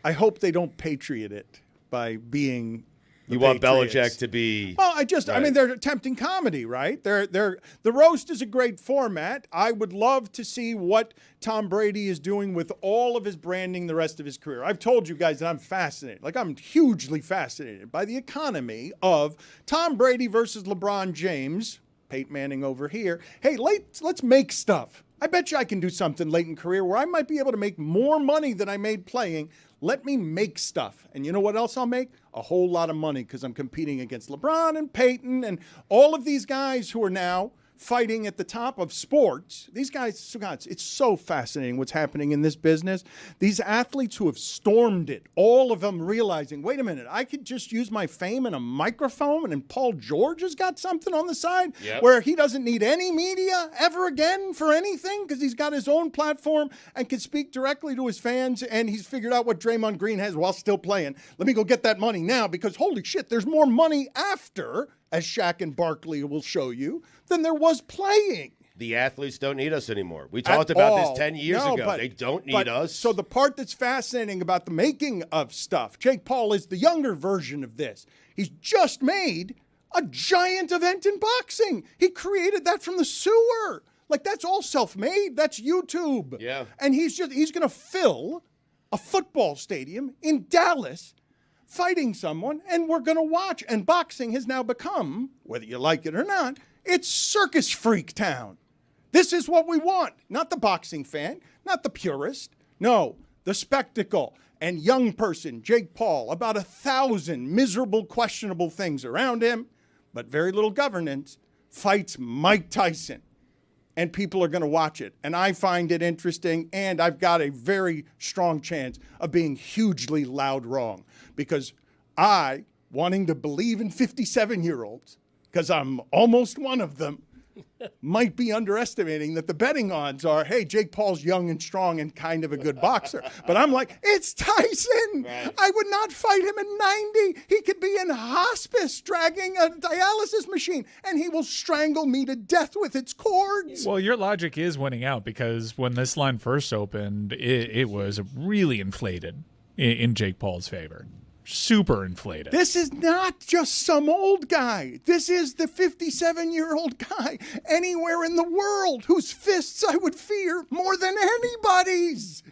I hope they don't patriot it by being. You want Patriots. Belichick to be. Well, I mean, they're attempting comedy, right? The roast is a great format. I would love to see what Tom Brady is doing with all of his branding the rest of his career. I've told you guys that I'm fascinated. Like, I'm hugely fascinated by the economy of Tom Brady versus LeBron James, Peyton Manning over here. Hey, let's make stuff. I bet you I can do something late in career where I might be able to make more money than I made playing. Let me make stuff. And you know what else I'll make? A whole lot of money because I'm competing against LeBron and Peyton and all of these guys who are now fighting at the top of sports. These guys, Stugotz, it's so fascinating what's happening in this business. These athletes who have stormed it, all of them realizing, wait a minute, I could just use my fame and a microphone, and Paul George has got something on the side where he doesn't need any media ever again for anything because he's got his own platform and can speak directly to his fans, and he's figured out what Draymond Green has while still playing. Let me go get that money now because holy shit, there's more money after, as Shaq and Barkley will show you, than there was playing. The athletes don't need us anymore. We talked about this 10 years ago. But, they don't need us. So the part that's fascinating about the making of stuff, Jake Paul is the younger version of this. He's just made a giant event in boxing. He created that from the sewer. Like, that's all self-made. That's YouTube. Yeah. And he's going to fill a football stadium in Dallas fighting someone, and we're going to watch. And boxing has now become, whether you like it or not, it's circus freak town. This is what we want. Not the boxing fan, not the purist. No, the spectacle. And young person, Jake Paul, about 1,000 miserable, questionable things around him, but very little governance, fights Mike Tyson. And people are going to watch it. And I find it interesting, and I've got a very strong chance of being hugely loud wrong. Because I, wanting to believe in 57-year-olds, because I'm almost one of them, might be underestimating that the betting odds are, hey, Jake Paul's young and strong and kind of a good boxer. But I'm like, it's Tyson. Right. I would not fight him at 90. He could be in hospice dragging a dialysis machine, and he will strangle me to death with its cords. Well, your logic is winning out because when this line first opened, it was really inflated in Jake Paul's favor. Super inflated. This is not just some old guy. This is the 57-year-old guy anywhere in the world whose fists I would fear more than anybody's.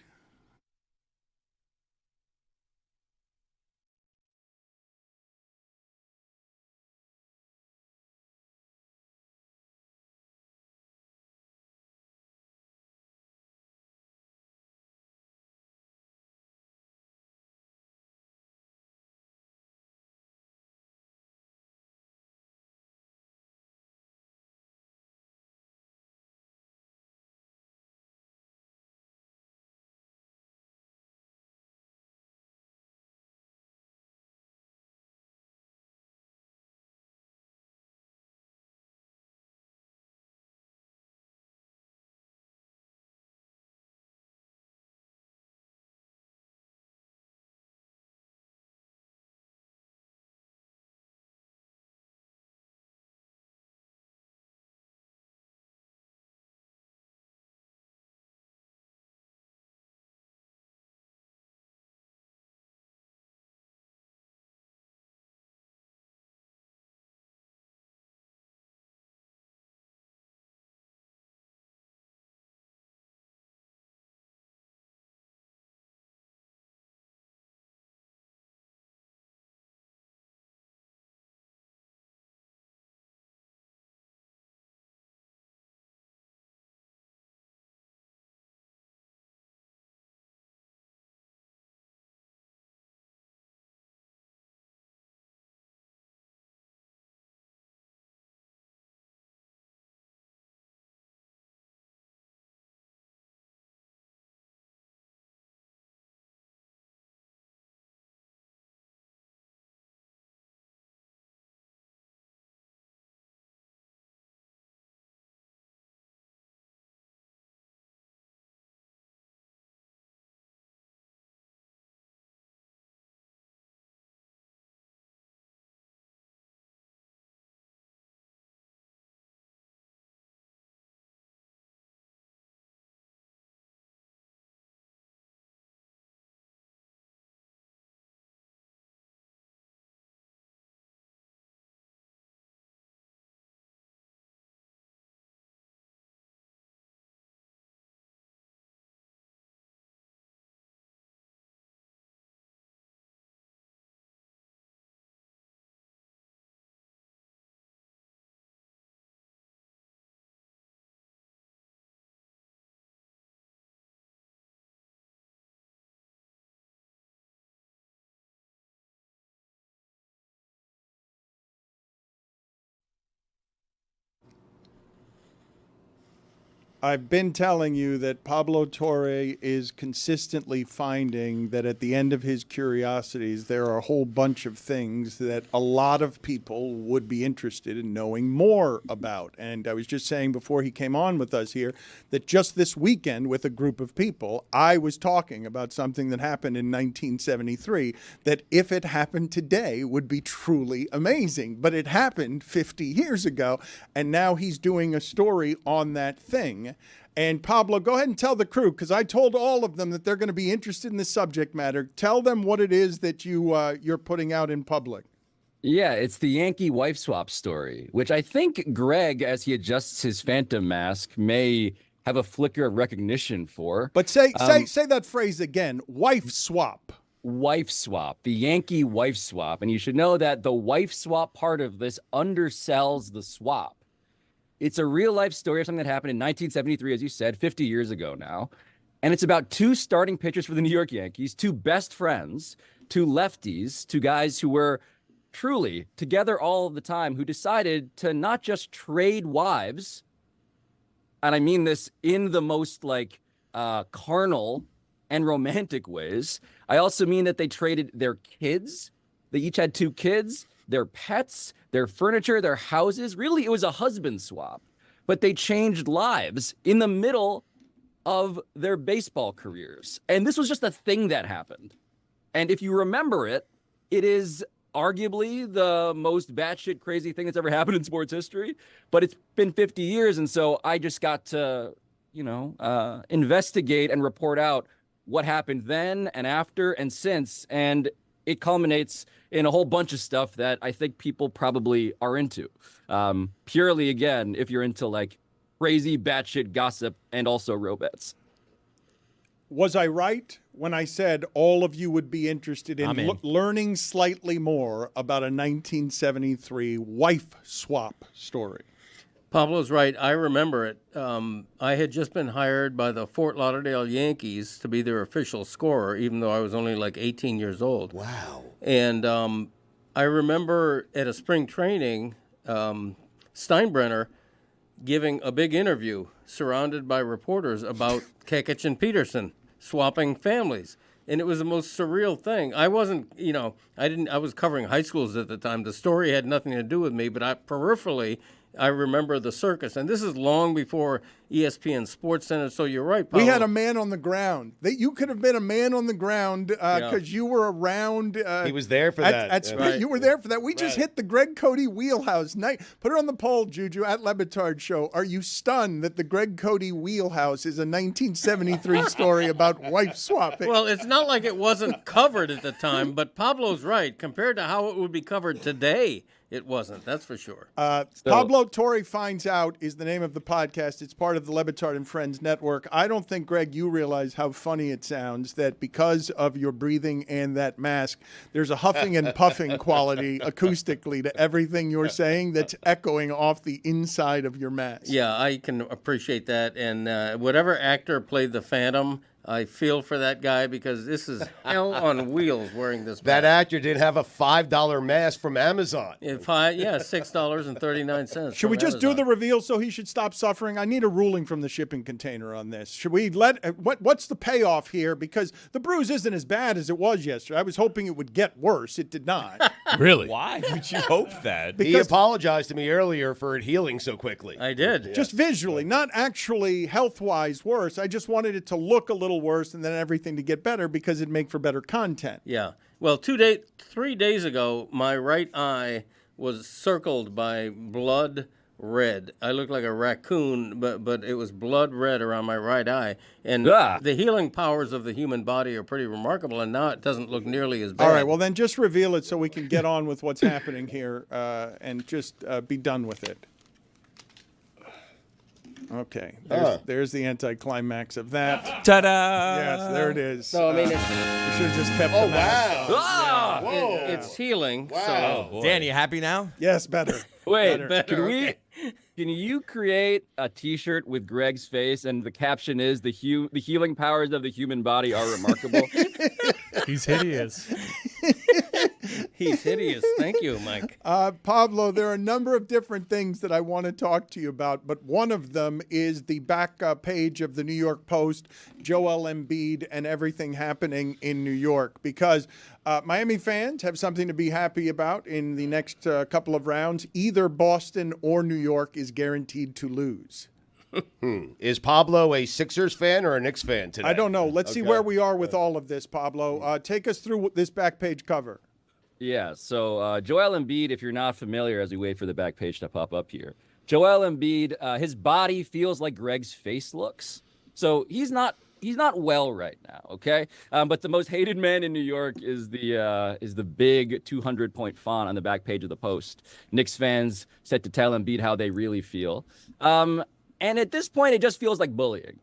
I've been telling you that Pablo Torre is consistently finding that at the end of his curiosities, there are a whole bunch of things that a lot of people would be interested in knowing more about. And I was just saying before he came on with us here that just this weekend with a group of people, I was talking about something that happened in 1973 that if it happened today would be truly amazing. But it happened 50 years ago, and now he's doing a story on that thing. And Pablo, go ahead and tell the crew, because I told all of them that they're going to be interested in the subject matter. Tell them what it is that you're putting out in public. Yeah, it's the Yankee wife swap story, which I think Greg, as he adjusts his phantom mask, may have a flicker of recognition for. But say that phrase again, wife swap. Wife swap, the Yankee wife swap. And you should know that the wife swap part of this undersells the swap. It's a real life story of something that happened in 1973, as you said, 50 years ago now. And it's about two starting pitchers for the New York Yankees, two best friends, two lefties, two guys who were truly together all of the time, who decided to not just trade wives, and I mean this in the most carnal and romantic ways. I also mean that they traded their kids. They each had two kids, their pets, their furniture, their houses. Really, it was a husband swap. But they changed lives in the middle of their baseball careers. And this was just a thing that happened. And if you remember it, it is arguably the most batshit crazy thing that's ever happened in sports history. But it's been 50 years, and so I just got to, investigate and report out what happened then and after and since. And it culminates in a whole bunch of stuff that I think people probably are into. Purely, again, if you're into crazy batshit gossip and also robots. Was I right when I said all of you would be interested in learning slightly more about a 1973 wife swap story? Pablo's right. I remember it. I had just been hired by the Fort Lauderdale Yankees to be their official scorer, even though I was only 18 years old. Wow. And I remember at a spring training, Steinbrenner giving a big interview surrounded by reporters about Kekich and Peterson swapping families. And it was the most surreal thing. I wasn't, I was covering high schools at the time. The story had nothing to do with me, but peripherally, I remember the circus. And this is long before ESPN Sports Center. So you're right, Paolo. We had a man on the ground. You could have been a man on the ground because you were around. He was there for that. Right. You were there for that. We just hit the Greg Cody wheelhouse. Put it on the poll, Juju, at Le Batard Show. Are you stunned that the Greg Cody wheelhouse is a 1973 story about wife swapping? Well, it's not like it wasn't covered at the time, but Pablo's right. Compared to how it would be covered today, it wasn't. That's for sure. Pablo Torre Finds Out is the name of the podcast. It's part of the Le Batard and Friends Network. I don't think, Greg, you realize how funny it sounds that because of your breathing and that mask, there's a huffing and puffing quality acoustically to everything you're saying that's echoing off the inside of your mask. Yeah, I can appreciate that. And whatever actor played the Phantom, I feel for that guy because this is hell on wheels wearing this mask. That actor did have a $5 mask from Amazon. $6.39. Should we just do the reveal so he should stop suffering? I need a ruling from the shipping container on this. Should we what's the payoff here? Because the bruise isn't as bad as it was yesterday. I was hoping it would get worse. It did not. Really? Why would you hope that? He apologized to me earlier for it healing so quickly. I did. Yeah. Just visually, not actually health-wise worse. I just wanted it to look a little worse and then everything to get better because it'd make for better content. Yeah. Well, 3 days ago, my right eye was circled by blood red. I looked like a raccoon, but it was blood red around my right eye. And the healing powers of the human body are pretty remarkable, and now it doesn't look nearly as bad. All right, well, then just reveal it so we can get on with what's happening here and just be done with it. Okay, there's the anticlimax of that. Ta-da! Yes, there it is. No, I mean, we should have just kept the mask. Wow! Yeah. It's healing. Wow. So. Dan, you happy now? Yes, better. Wait, Better. Can you create a T-shirt with Greg's face and the caption is the healing powers of the human body are remarkable? He's hideous. He's hideous. Thank you, Mike. Pablo, there are a number of different things that I want to talk to you about, but one of them is the back page of the New York Post, Joel Embiid and everything happening in New York, because Miami fans have something to be happy about in the next couple of rounds. Either Boston or New York is guaranteed to lose. Is Pablo a Sixers fan or a Knicks fan today? I don't know. Let's see where we are with all of this, Pablo. Take us through this back page cover. Yeah, so Joel Embiid, if you're not familiar, as we wait for the back page to pop up here, Joel Embiid, his body feels like Greg's face looks. So he's not well right now, okay? But the most hated man in New York is the big 200-point font on the back page of the Post. Knicks fans set to tell Embiid how they really feel. And at this point, it just feels like bullying.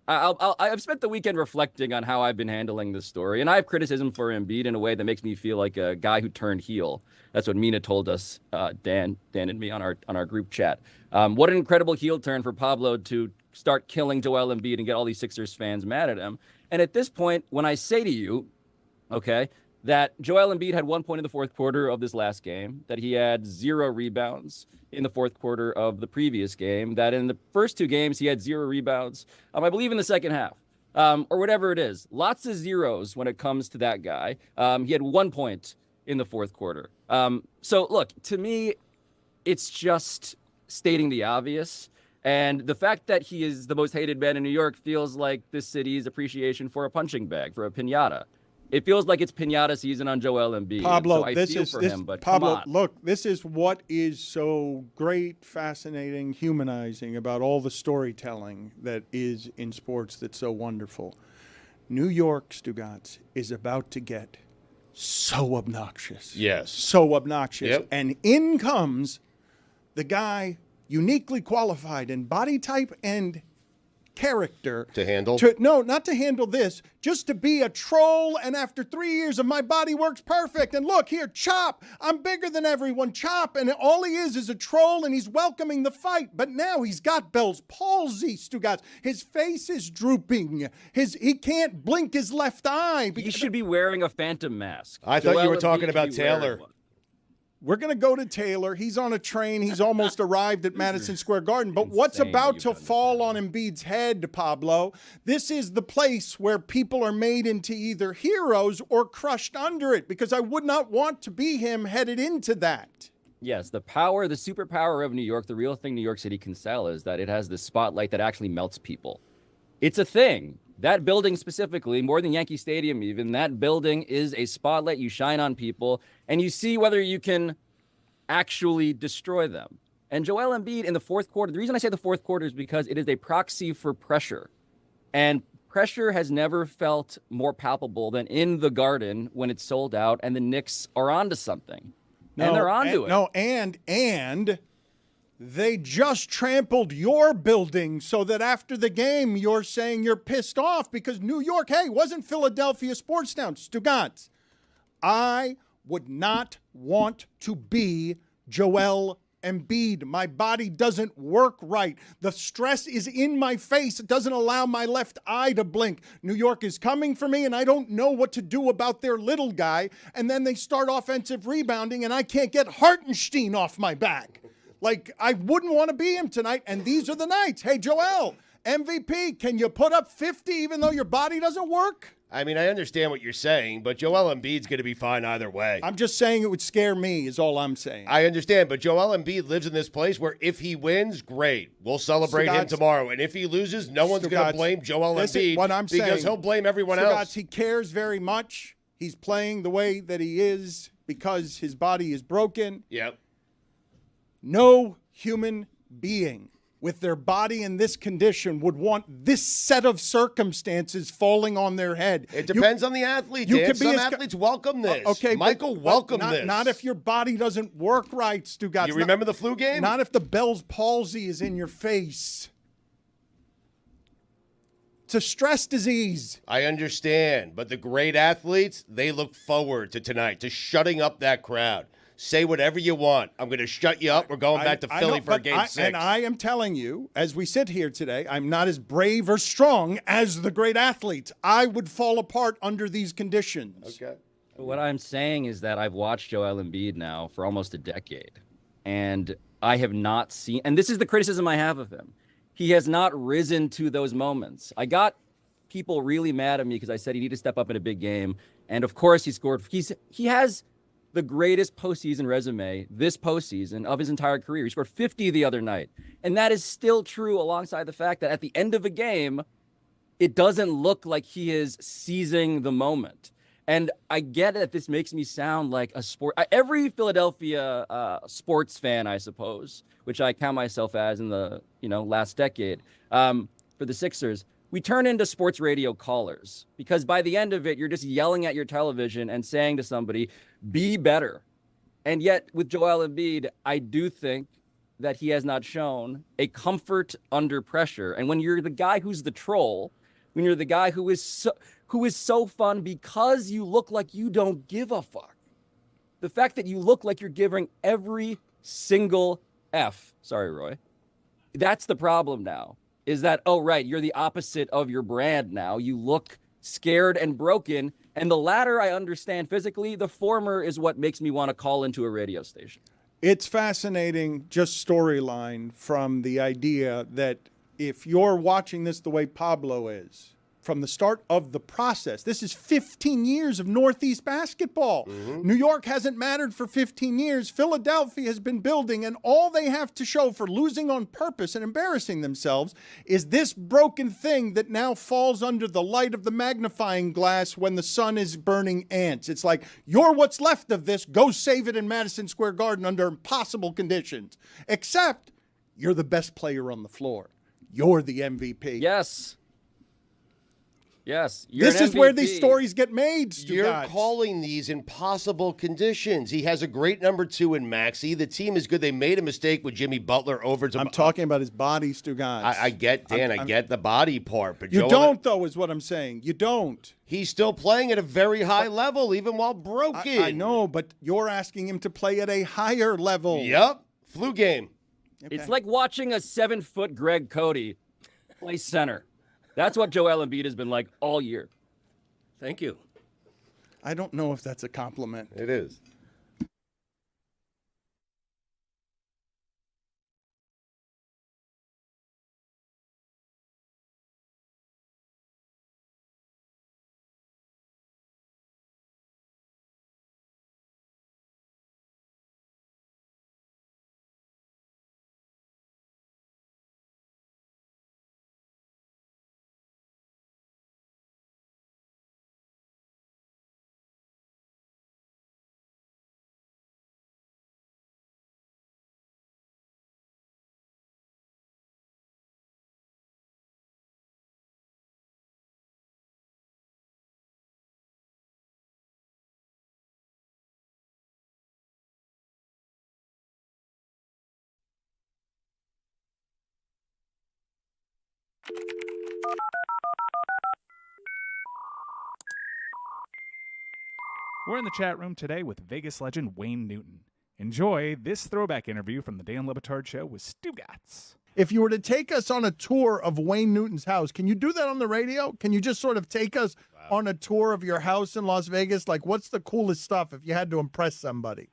I've spent the weekend reflecting on how I've been handling this story, and I have criticism for Embiid in a way that makes me feel like a guy who turned heel. That's what Mina told us, Dan and me on our group chat. What an incredible heel turn for Pablo to start killing Joel Embiid and get all these Sixers fans mad at him. And at this point, when I say to you, okay, that Joel Embiid had 1 point in the fourth quarter of this last game, that he had 0 rebounds in the fourth quarter of the previous game, that in the first 2 games he had 0 rebounds, I believe in the second half, or whatever it is. Lots of zeros when it comes to that guy. He had 1 point in the fourth quarter. So look, to me, it's just stating the obvious. And the fact that he is the most hated man in New York feels like this city's appreciation for a punching bag, for a piñata. It feels like it's piñata season on Joel Embiid. Pablo, so this is him, but Pablo, come on. look, this is what is so great, fascinating, humanizing about all the storytelling that is in sports that's so wonderful. New York, Stugotz, is about to get so obnoxious. Yes. So obnoxious. Yep. And in comes the guy uniquely qualified in body type and character to handle not to handle this, just to be a troll. And after 3 years of my body works perfect, and look here, chop, I'm bigger than everyone, chop, and all he is a troll, and he's welcoming the fight. But now he's got Bell's palsy, Stugotz. His face is drooping, he can't blink his left eye. He should be wearing a phantom mask. I thought you were talking about Taylor. We're going to go to Taylor. He's on a train. He's almost arrived at Madison Square Garden. But what's about to fall on Embiid's head, Pablo? This is the place where people are made into either heroes or crushed under it, because I would not want to be him headed into that. Yes, the superpower of New York, the real thing New York City can sell is that it has this spotlight that actually melts people. It's a thing. That building specifically, more than Yankee Stadium even, that building is a spotlight. You shine on people, and you see whether you can actually destroy them. And Joel Embiid in the fourth quarter, the reason I say the fourth quarter is because it is a proxy for pressure. And pressure has never felt more palpable than in the Garden when it's sold out and the Knicks are onto something. And they're onto it. No, and they just trampled your building, so that after the game, you're saying you're pissed off because New York, hey, wasn't Philadelphia sports town. Stugotz, I would not want to be Joel Embiid. My body doesn't work right. The stress is in my face. It doesn't allow my left eye to blink. New York is coming for me, and I don't know what to do about their little guy. And then they start offensive rebounding, and I can't get Hartenstein off my back. Like, I wouldn't want to be him tonight, and these are the nights. Hey, Joel, MVP, can you put up 50 even though your body doesn't work? I mean, I understand what you're saying, but Joel Embiid's going to be fine either way. I'm just saying it would scare me is all I'm saying. I understand, but Joel Embiid lives in this place where if he wins, great. We'll celebrate him tomorrow. And if he loses, no one's going to blame Joel Embiid because he'll blame everyone else. He cares very much. He's playing the way that he is because his body is broken. Yep. No human being with their body in this condition would want this set of circumstances falling on their head. It depends on the athlete, Dan. Some athletes welcome this. Okay, Michael welcomed this. Not if your body doesn't work right, Stugotz. You remember the flu game? Not if the Bell's palsy is in your face. It's a stress disease. I understand, but the great athletes, they look forward to tonight, to shutting up that crowd. Say whatever you want. I'm going to shut you up. We're going back to Philly for Game 6. And I am telling you, as we sit here today, I'm not as brave or strong as the great athletes. I would fall apart under these conditions. Okay. What I'm saying is that I've watched Joel Embiid now for almost a decade, and I have not seen, and this is the criticism I have of him, he has not risen to those moments. I got people really mad at me because I said he needed to step up in a big game, and of course he scored. He has the greatest postseason resume this postseason of his entire career. He scored 50 the other night, and that is still true alongside the fact that at the end of a game, it doesn't look like he is seizing the moment. And I get that this makes me sound like a every Philadelphia sports fan, I suppose, which I count myself as in the last decade, for the Sixers, we turn into sports radio callers because by the end of it, you're just yelling at your television and saying to somebody, be better. And yet with Joel Embiid, I do think that he has not shown a comfort under pressure. And when you're the guy who's the troll, when you're the guy who is so fun because you look like you don't give a fuck. The fact that you look like you're giving every single F, sorry, Roy, that's the problem now, is that, oh, right, you're the opposite of your brand now. You look scared and broken. And the latter, I understand physically. The former is what makes me want to call into a radio station. It's fascinating, just storyline from the idea that if you're watching this the way Pablo is, from the start of the process, this is 15 years of Northeast basketball. New York hasn't mattered for 15 years. Philadelphia has been building, and all they have to show for losing on purpose and embarrassing themselves is this broken thing that now falls under the light of the magnifying glass when the sun is burning ants. It's like, you're what's left of this. Go save it in Madison Square Garden under impossible conditions. Except you're the best player on the floor. You're the MVP. Yes. This is where these stories get made, Stugotz. You're calling these impossible conditions. He has a great number 2 in Maxey. The team is good. They made a mistake with Jimmy Butler over to... I'm talking about his body, Stugotz. I get, Dan, I get the body part. But you don't, though, is what I'm saying. You don't. He's still playing at a very high level, even while broken. I know, but you're asking him to play at a higher level. Yep. Flu game. Okay. It's like watching a 7-foot Greg Cody play center. That's what Joel Embiid has been like all year. Thank you. I don't know if that's a compliment. It is. We're in the chat room today with Vegas legend Wayne Newton. Enjoy this throwback interview from the Dan Le Batard Show with Stugotz. If you were to take us on a tour of Wayne Newton's house, can you do that on the radio? Can you just sort of take us on a tour of your house in Las Vegas? Like, what's the coolest stuff if you had to impress somebody?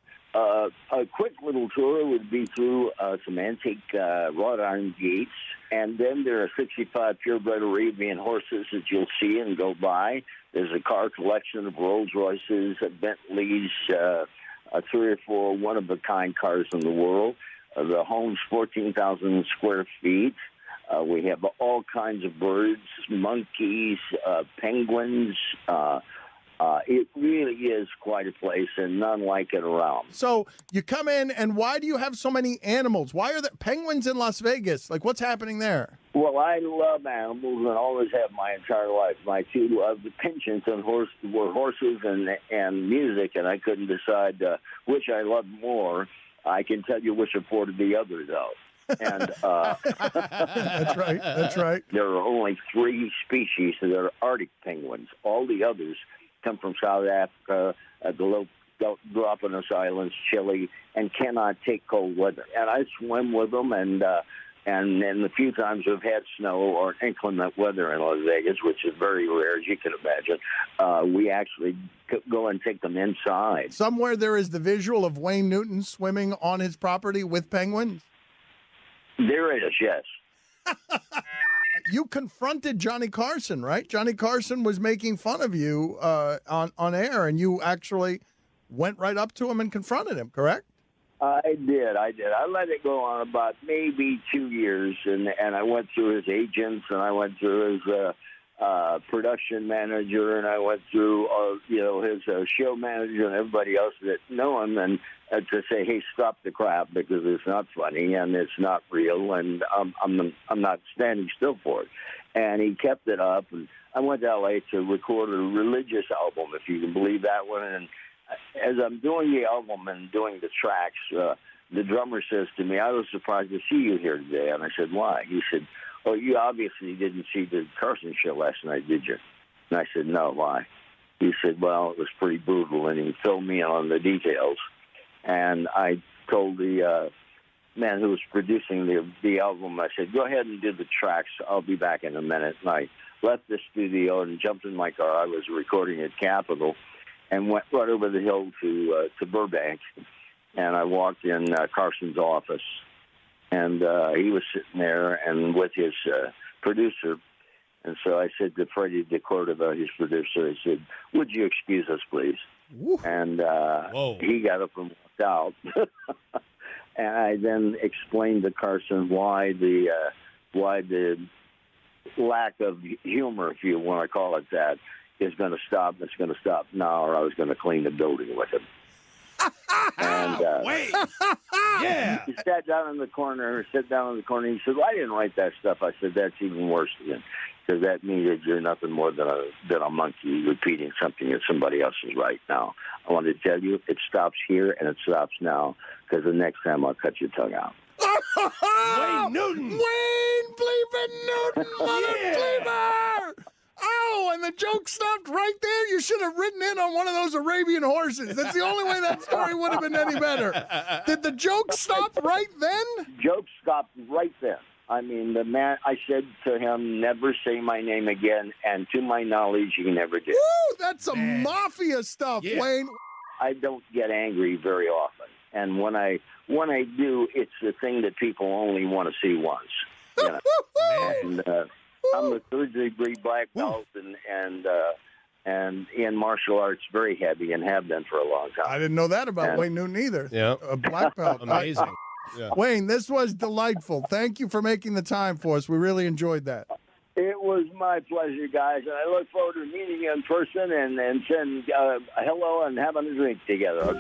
A quick little tour would be through some antique wrought iron gates, and then there are 65 purebred Arabian horses that you'll see and go by. There's a car collection of Rolls Royces, Bentleys, 3 or 4 one-of-a-kind cars in the world. The home's 14,000 square feet. We have all kinds of birds, monkeys, penguins. It really is quite a place, and none like it around. So you come in, and why do you have so many animals? Why are there penguins in Las Vegas? Like, what's happening there? Well, I love animals and always have my entire life. My 2 penchants were horses and music, and I couldn't decide which I loved more. I can tell you which afforded the other, though. And That's right. That's right. There are only 3 species that are Arctic penguins. All the others come from South Africa, the Galapagos Islands, Chile, and cannot take cold weather. And I swim with them, and And then the few times we've had snow or inclement weather in Las Vegas, which is very rare, as you can imagine, we actually go and take them inside. Somewhere there is the visual of Wayne Newton swimming on his property with penguins. There it is, yes. You confronted Johnny Carson, right? Johnny Carson was making fun of you on air, and you actually went right up to him and confronted him, correct? I did. I let it go on about maybe 2 years, and I went through his agents, and I went through his production manager, and I went through his show manager and everybody else that know him, and to say, hey, stop the crap because it's not funny and it's not real, and I'm not standing still for it. And he kept it up, and I went to L.A. to record a religious album, if you can believe that one, and as I'm doing the album and doing the tracks, the drummer says to me, I was surprised to see you here today. And I said, why? He said, oh, you obviously didn't see the Carson show last night, did you? And I said, no, why? He said, well, it was pretty brutal, and he filled me in on the details. And I told the man who was producing the album, I said, go ahead and do the tracks. I'll be back in a minute. And I left the studio and jumped in my car. I was recording at Capitol, and went right over the hill to Burbank, and I walked in Carson's office, and he was sitting there and with his producer, and so I said to Freddie DeCordova, his producer, I said, would you excuse us, please? Woo. And he got up and walked out, and I then explained to Carson why the lack of humor, if you want to call it that, is going to stop. It's going to stop now, or I was going to clean the building with him. And Wait. Yeah. He sat down in the corner. He said, well, I didn't write that stuff. I said, that's even worse again, because that means that you're nothing more than a monkey repeating something that somebody else is right. Now, I want to tell you, it stops here and it stops now, because the next time I'll cut your tongue out. Wayne Newton. Wayne bleeping Newton, mother bleeper! Oh, and the joke stopped right there. You should have ridden in on one of those Arabian horses. That's the only way that story would have been any better. Did the joke stop right then? Joke stopped right then. I mean, the man, I said to him, never say my name again, and to my knowledge, he never did. Woo, that's some mafia stuff, Wayne. I don't get angry very often, and when I do, it's the thing that people only want to see once. You know? And I'm a third-degree black belt, and in martial arts, very heavy, and have been for a long time. I didn't know that about Wayne Newton either. Yeah, a black belt. Amazing. Yeah. Wayne, this was delightful. Thank you for making the time for us. We really enjoyed that. It was my pleasure, guys, and I look forward to meeting you in person and saying hello and having a drink together.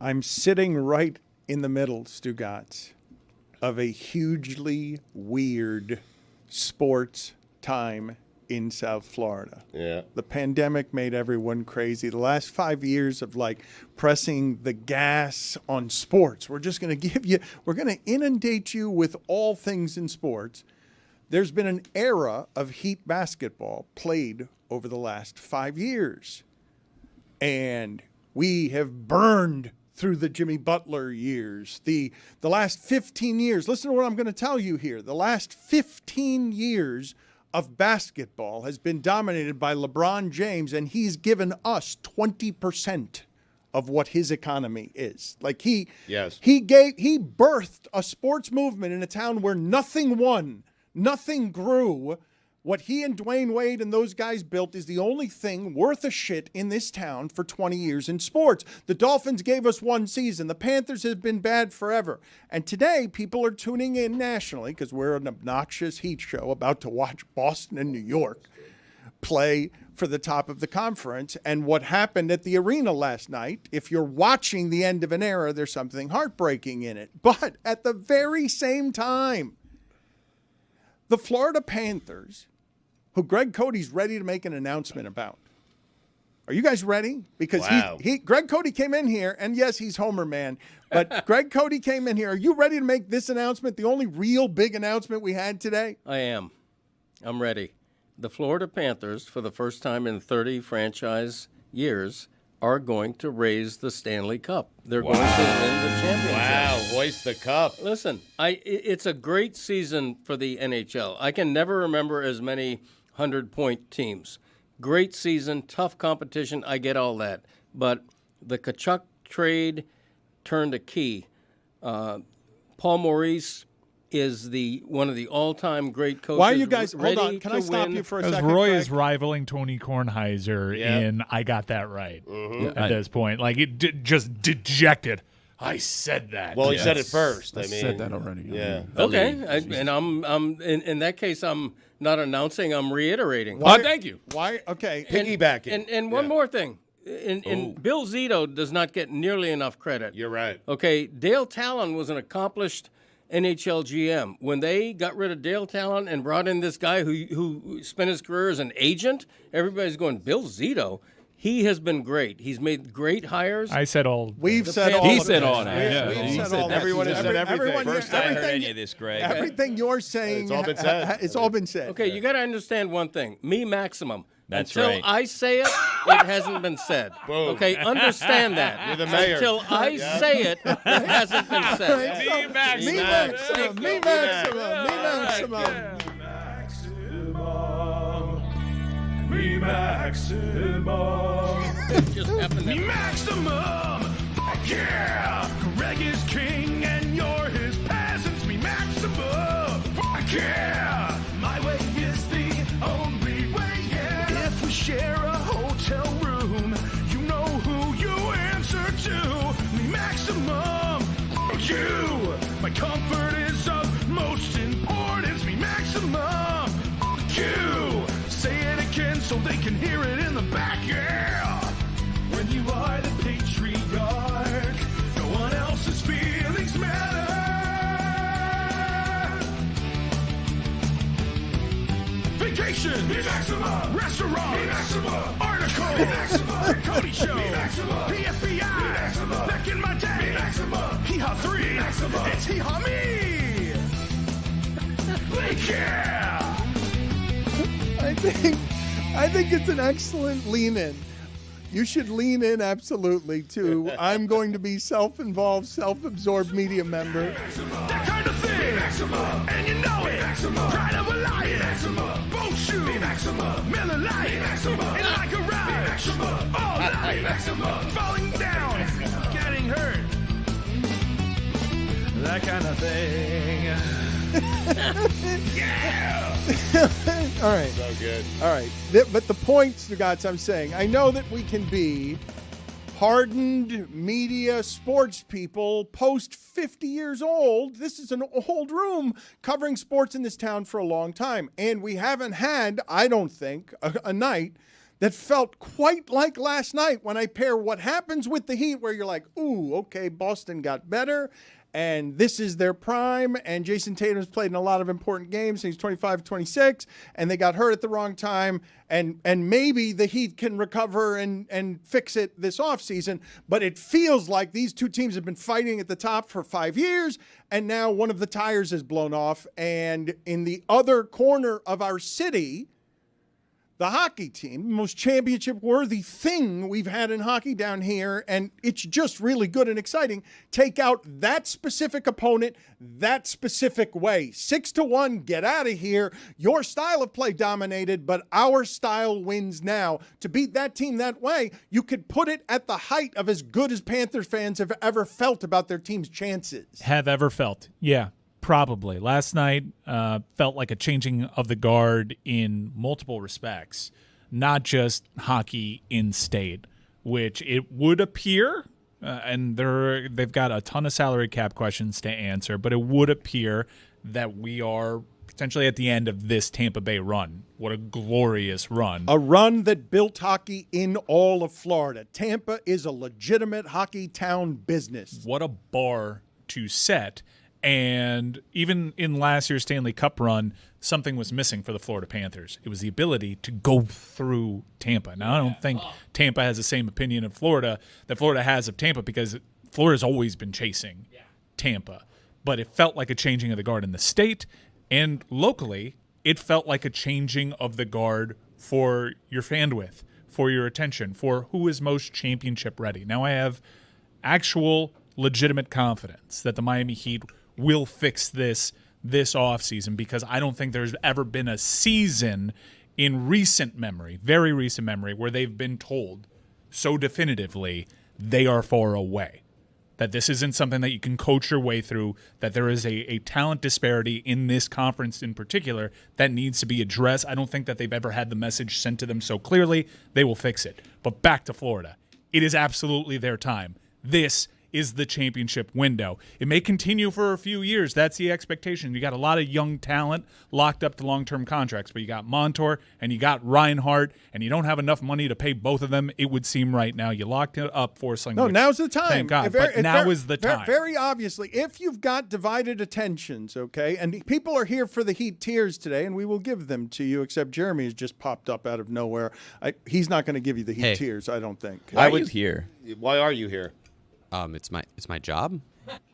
I'm sitting right in the middle, Stugotz, of a hugely weird sports time in South Florida. Yeah. The pandemic made everyone crazy. The last 5 years of pressing the gas on sports. We're going to inundate you with all things in sports. There's been an era of Heat basketball played over the last 5 years. And we have burned through the Jimmy Butler years. The last 15 years, listen to what I'm going to tell you here. The last 15 years of basketball has been dominated by LeBron James, and he's given us 20% of what his economy is. He birthed a sports movement in a town where nothing won, nothing grew. What he and Dwayne Wade and those guys built is the only thing worth a shit in this town for 20 years in sports. The Dolphins gave us one season. The Panthers have been bad forever. And today, people are tuning in nationally because we're an obnoxious Heat show about to watch Boston and New York play for the top of the conference. And what happened at the arena last night, if you're watching the end of an era, there's something heartbreaking in it. But at the very same time, the Florida Panthers, who Greg Cody's ready to make an announcement about. Are you guys ready? Because Greg Cody came in here, and yes, he's Homer Man, but Greg Cody came in here. Are you ready to make this announcement, the only real big announcement we had today? I am. I'm ready. The Florida Panthers, for the first time in 30 franchise years, are going to raise the Stanley Cup. They're going to win the championship. Wow, hoist the cup. Listen, it's a great season for the NHL. I can never remember as many 100-point teams. Great season, tough competition, I get all that. But the Tkachuk trade turned a key. Paul Maurice is one of the all-time great coaches. Why are you guys, hold on, can I stop you for a second? Because Roy Greg? is rivaling Tony Kornheiser in I got that right at this point. Just dejected. I said that. Well, he said it first. I said that already. Yeah. Okay, and I'm in that case, I'm not announcing, I'm reiterating. Thank you. Why? Okay. Piggybacking. And one more thing. And Bill Zito does not get nearly enough credit. You're right. Okay, Dale Talon was an accomplished NHL GM. When they got rid of Dale Talon and brought in this guy who spent his career as an agent, everybody's going, Bill Zito? He has been great. He's made great hires. I said all. We've said all. He said all that. We've said all that. Everyone has said everything. First I heard any of this, Greg. Everything you're saying, It's all been said. It's all been said. Okay, you got to understand one thing. Me maximum. That's Until right. I say it, it hasn't been said. Boom. Okay, understand that. You're the mayor. Until I say it, it hasn't been said. Me maximum. Me maximum. Me maximum. Just happened Me maximum. Yeah. Greg is king and you're his peasants. Me maximum. Yeah. My way is the only way. Yeah. If we share a hotel room, you know who you answer to. Me maximum. You. My comfort is of most importance. Me maximum. You. Say it again so they can hear it in the back, yeah! When you are the patriarch, no one else's feelings matter. Vacation, me maximum. Restaurant, me maximum. Article, me maximum. Cody Show, me maximum. PFBI, me maximum. Back in my day, me maximum. Hee-haw 3, me maximum. It's hee-haw me! Yeah! I think it's an excellent lean-in. You should lean in absolutely to I'm going to be self-involved, self-absorbed media member. That kind of thing. And you know it. Pride of a lion. Boat shoe. Miller Lite. And like a ride. All night. Falling down. Getting hurt. That kind of thing. Yeah. All right. So good. All right. But the point, Stugotz, I'm saying, I know that we can be hardened media sports people post 50 years old. This is an old room covering sports in this town for a long time. And we haven't had, I don't think, a night that felt quite like last night when I pair what happens with the Heat, where you're like, ooh, okay, Boston got better, and this is their prime, and Jason Tatum's played in a lot of important games, and he's 25-26, and they got hurt at the wrong time, and maybe the Heat can recover and fix it this offseason, but it feels like these two teams have been fighting at the top for 5 years, and now one of the tires is blown off, and in the other corner of our city, the hockey team, the most championship-worthy thing we've had in hockey down here, and it's just really good and exciting, take out that specific opponent that specific way. 6-1, get out of here. Your style of play dominated, but our style wins now. To beat that team that way, you could put it at the height of as good as Panthers fans have ever felt about their team's chances. Have ever felt, yeah. Probably. Last night felt like a changing of the guard in multiple respects, not just hockey in state, which it would appear, and they've got a ton of salary cap questions to answer, but it would appear that we are potentially at the end of this Tampa Bay run. What a glorious run. A run that built hockey in all of Florida. Tampa is a legitimate hockey town business. What a bar to set. And even in last year's Stanley Cup run, something was missing for the Florida Panthers. It was the ability to go through Tampa. Now, I don't think Tampa has the same opinion of Florida that Florida has of Tampa, because Florida's always been chasing Tampa. But it felt like a changing of the guard in the state, and locally, it felt like a changing of the guard for your bandwidth, for your attention, for who is most championship ready. Now I have actual legitimate confidence that the Miami Heat will fix this offseason, because I don't think there's ever been a season in recent memory, very recent memory, where they've been told so definitively they are far away, that this isn't something that you can coach your way through, that there is a talent disparity in this conference in particular that needs to be addressed. I don't think that they've ever had the message sent to them so clearly. They will fix it. But back to Florida. It is absolutely their time. This is the championship window. It may continue for a few years. That's the expectation. You got a lot of young talent locked up to long-term contracts, but you got Montour and you got Reinhart, and you don't have enough money to pay both of them, it would seem right now. You locked it up for something. No, now's the time. Thank God. But now is the time. Very obviously, if you've got divided attentions, okay, and people are here for the Heat tears today, and we will give them to you, except Jeremy has just popped up out of nowhere. He's not going to give you the Heat tears, I don't think. Why are you here? Why are you here? It's my job.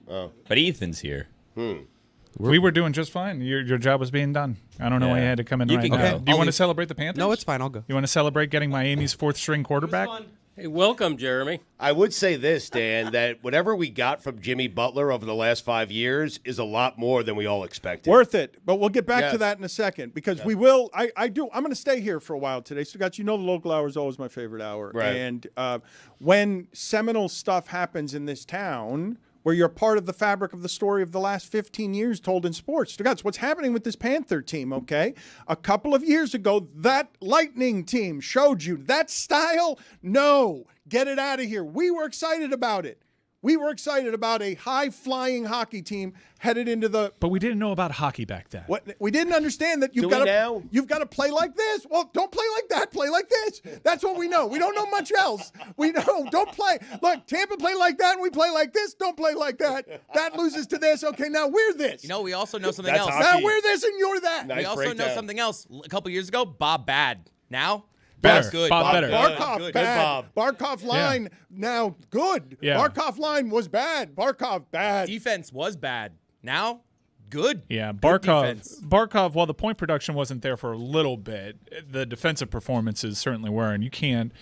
Oh, but Ethan's here. We were doing just fine. Your job was being done. I don't know why you had to come in right now. Do you want to celebrate the Panthers? No, it's fine. I'll go. You want to celebrate getting Miami's fourth-string quarterback? Hey, welcome, Jeremy. I would say this, Dan, that whatever we got from Jimmy Butler over the last 5 years is a lot more than we all expected. Worth it, but we'll get back to that in a second, because we will. I'm going to stay here for a while today. Stugotz, you know the local hour is always my favorite hour. Right. And when seminal stuff happens in this town, where you're part of the fabric of the story of the last 15 years told in sports. Stugotz, what's happening with this Panther team, okay? A couple of years ago, that Lightning team showed you that style. No, get it out of here. We were excited about it. We were excited about a high-flying hockey team headed into the... But we didn't know about hockey back then. We didn't understand that you've got to play like this. Well, don't play like that. Play like this. That's what we know. We don't know much else. We know. Don't play. Look, Tampa play like that, and we play like this. Don't play like that. That loses to this. Okay, now we're this. You know, we also know something else. Now we're this, and you're that. We also know something else. A couple years ago, Bob bad. Now... Better. Good. Bob better. Barkov bad. Barkov line now good. Yeah. Barkov line was bad. Barkov bad. Defense was bad. Now good. Yeah, Good defense. Barkov, while the point production wasn't there for a little bit, the defensive performances certainly were, and you can't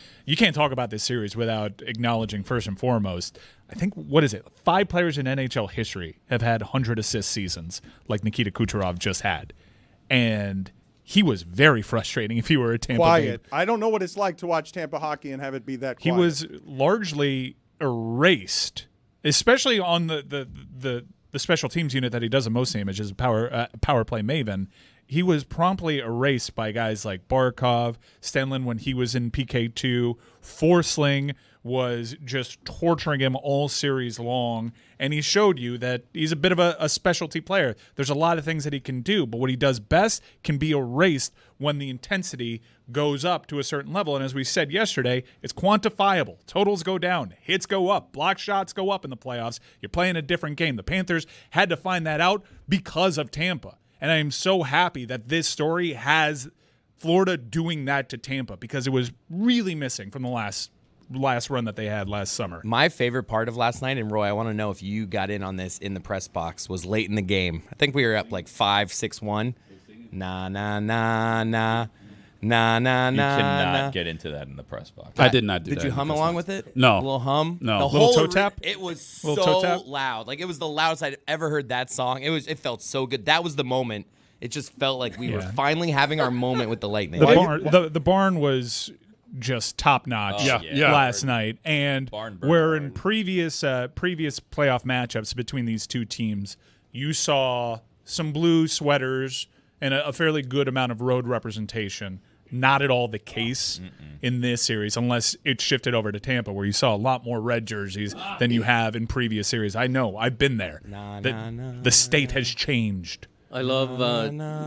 talk about this series without acknowledging first and foremost, I think, 5 players in NHL history have had 100-assist seasons like Nikita Kucherov just had. And he was very frustrating if he were a Tampa quiet. Bay. I don't know what it's like to watch Tampa hockey and have it be that quiet. He was largely erased, especially on the special teams unit that he does the most damage as a power play maven. he was promptly erased by guys like Barkov, Stenlin when he was in PK2. Forsling was just torturing him all series long, and he showed you that he's a bit of a specialty player. There's a lot of things that he can do, but what he does best can be erased when the intensity goes up to a certain level. And as we said yesterday, it's quantifiable. Totals go down, hits go up, block shots go up in the playoffs. You're playing a different game. The Panthers had to find that out because of Tampa. And I am so happy that this story has Florida doing that to Tampa, because it was really missing from the last run that they had last summer. My favorite part of last night, and Roy, I want to know if you got in on this in the press box, was late in the game. I think we were up like 5-6-1. Nah, nah, nah, nah. Nah, nah, nah. You cannot nah. get into that in the press box. I did not do that. Did you hum along with it? No. A little hum? No. The Little whole toe tap? It was Little toe so tap? loud. Like, it was the loudest I'd ever heard that song. It felt so good. That was the moment. It just felt like we were finally having our moment with the Lightning. The barn was just top notch last night, and where in previous playoff matchups between these two teams, you saw some blue sweaters and a fairly good amount of road representation. Not at all the case in this series, unless it shifted over to Tampa, where you saw a lot more red jerseys than you have in previous series. I know, I've been there. The state has changed. I love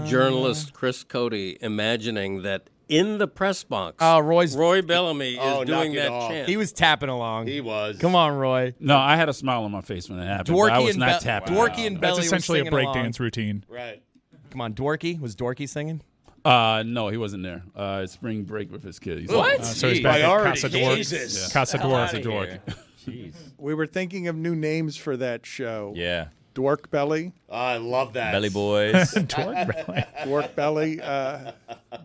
journalist Chris Cody imagining that in the press box, Roy Bellamy is doing that chant. He was tapping along. He was. Come on, Roy. No, I had a smile on my face when it happened. Dworky I was and not tapping. Dworky and Belly That's essentially were a singing breakdance along. routine. Right. Come on, Dworky. Was Dworky singing? No, he wasn't there. Spring break with his kids. What? So he's back at Casa Dwork. Jesus. Yeah. Casa Dwork. Jeez. We were thinking of new names for that show. Yeah. Dwork Belly. Oh, I love that. Belly Boys. Dwork Belly. Well,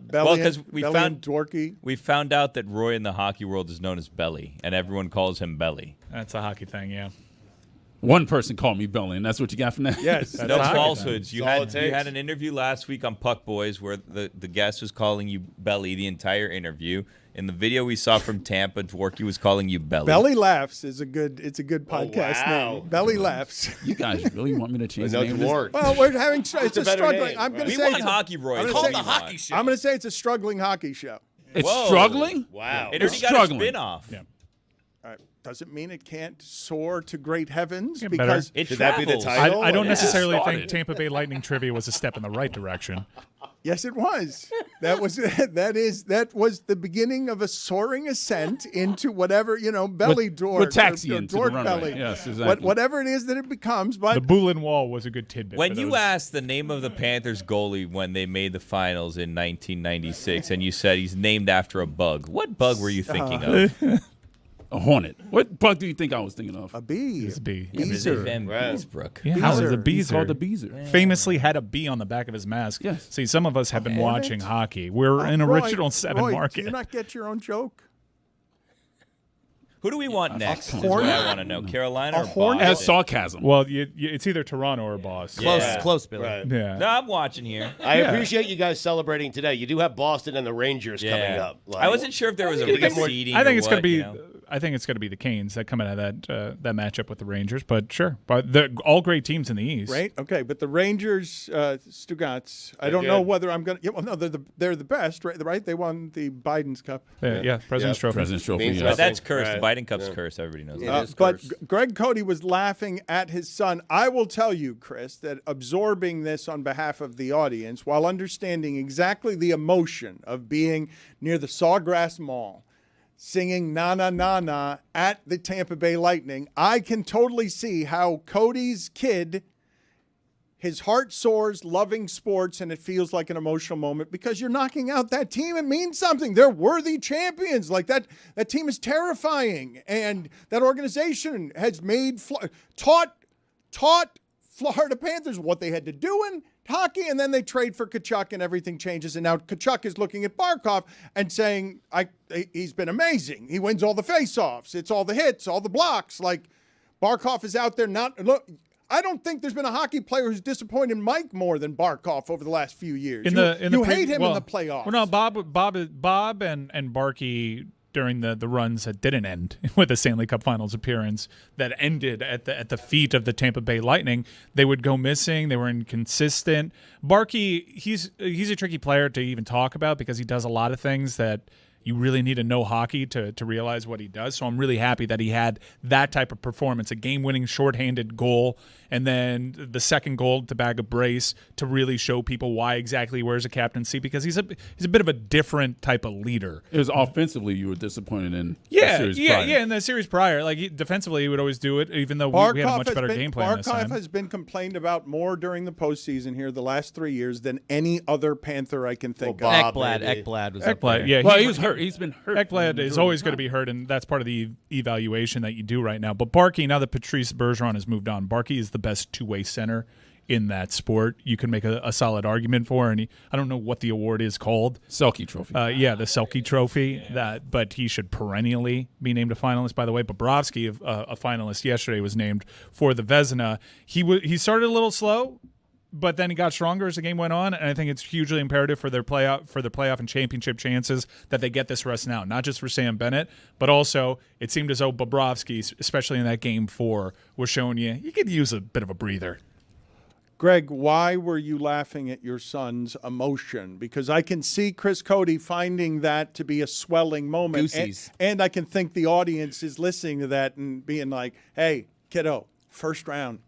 Belly, because and Dworky. we found out that Roy in the hockey world is known as Belly, and everyone calls him Belly. That's a hockey thing, yeah. One person called me Belly, and that's what you got from that? Yes. That's No a hockey falsehoods. thing. You That's all it had takes. an interview last week on Puck Boys where the guest was calling you Belly the entire interview. In the video we saw from Tampa, Dworky was calling you Belly. Belly Laughs is a good podcast wow. name. Belly Laughs. You guys really want me to change the No name of this? Dwork. Well, we're having it's a a better struggling. name, I'm going to We say want it's hockey, Roy. I'm It's gonna called say- the hockey show. I'm going to say it's a struggling hockey show. It's Whoa. struggling? Wow. It It's already got a struggling. spin-off. Yeah. All right. Doesn't mean it can't soar to great heavens Get because It Should that be the travels. title? I don't Yeah. necessarily Started. think Tampa Bay Lightning trivia was a step in the right direction. yes, it was. That was the beginning of a soaring ascent into whatever belly door, with taxi into the Dwork runway. belly, Yes, exactly. whatever it is that it becomes. The But Boulin Wall was a good tidbit. When for you those. asked the name of the Panthers goalie when they made the finals in 1996, and you said he's named after a bug, what bug were you thinking of? A hornet. What bug do you think I was thinking of? a bee, It's a bee. Beezer. Van Right. Beesbrook. Yeah, how is Beezer. the He's Beezer? called the Beezer. Famously had a bee on the back of his mask. Yes. See, some of us have been Damn watching it. hockey. We're an Roy, original 7 Roy, market. Do you not get your own joke? Who do we want next? Is what Hornet? I want to know. Carolina or hornet? As Boston? sarcasm. Well, it's either Toronto or Boston. Yeah. Close, Billy. Right. Yeah. No, I'm watching here. I appreciate you guys celebrating today. You do have Boston and the Rangers coming up. I wasn't sure if there was a reseeding. I think or it's going to what, be. you know? I think it's going to be the Canes that come out of that matchup with the Rangers. But sure, but they're all great teams in the East. Right. Okay, but the Rangers, Stugotz. I They're don't know good. whether I'm going to. Yeah, well, no, they're the best, right? Right? They won the Biden's Cup. Yeah, President's Trophy. President's Trophy. Means yes. But that's cursed. Right. The Biden Cup's Yeah. cursed. Everybody knows It that. is But cursed. Greg Cody was laughing at his son. I will tell you, Chris, that absorbing this on behalf of the audience, while understanding exactly the emotion of being near the Sawgrass Mall, singing "Na Na Na Na" at the Tampa Bay Lightning, I can totally see how Cody's kid, his heart soars, loving sports, and it feels like an emotional moment because you're knocking out that team. It means something. They're worthy champions. Like that team is terrifying, and that organization has made taught Florida Panthers what they had to do in hockey, and then they trade for Tkachuk, and everything changes. And now Tkachuk is looking at Barkov and saying, he's been amazing. He wins all the faceoffs. It's all the hits, all the blocks. Like Barkov is out there look. I don't think there's been a hockey player who's disappointed Mike more than Barkov over the last few years. You hate him in the playoffs. Well, no, Bob and Barkey during the runs that didn't end with a Stanley Cup Finals appearance that ended at the feet of the Tampa Bay Lightning. They would go missing. They were inconsistent. Barkey, he's a tricky player to even talk about because he does a lot of things that you really need to know hockey to realize what he does. So I'm really happy that he had that type of performance, a game-winning shorthanded goal, and then the second goal to bag a brace to really show people why exactly he wears a captaincy, because he's a bit of a different type of leader. It was offensively you were disappointed in the series prior. In the series prior. Like defensively, he would always do it, even though we had a much better game plan this time. Barkov has been complained about more during the postseason here the last 3 years than any other Panther I can think of. Ekblad was up there. Yeah, well, he was hurt. He's been hurt. Ekblad is always going to be hurt, and that's part of the evaluation that you do right now. But Barkey, now that Patrice Bergeron has moved on, Barkey is the best two-way center in that sport. You can make a solid argument for, and I don't know what the award is called. Selke Trophy. The Selke Trophy. But he should perennially be named a finalist. By the way, Bobrovsky, a finalist yesterday, was named for the Vezina. He started a little slow, but then he got stronger as the game went on, and I think it's hugely imperative for their playoff and championship chances that they get this rest now. Not just for Sam Bennett, but also it seemed as though Bobrovsky, especially in that Game 4, was showing you could use a bit of a breather. Greg, why were you laughing at your son's emotion? Because I can see Chris Cody finding that to be a swelling moment. And I can think the audience is listening to that and being like, hey, kiddo, first round.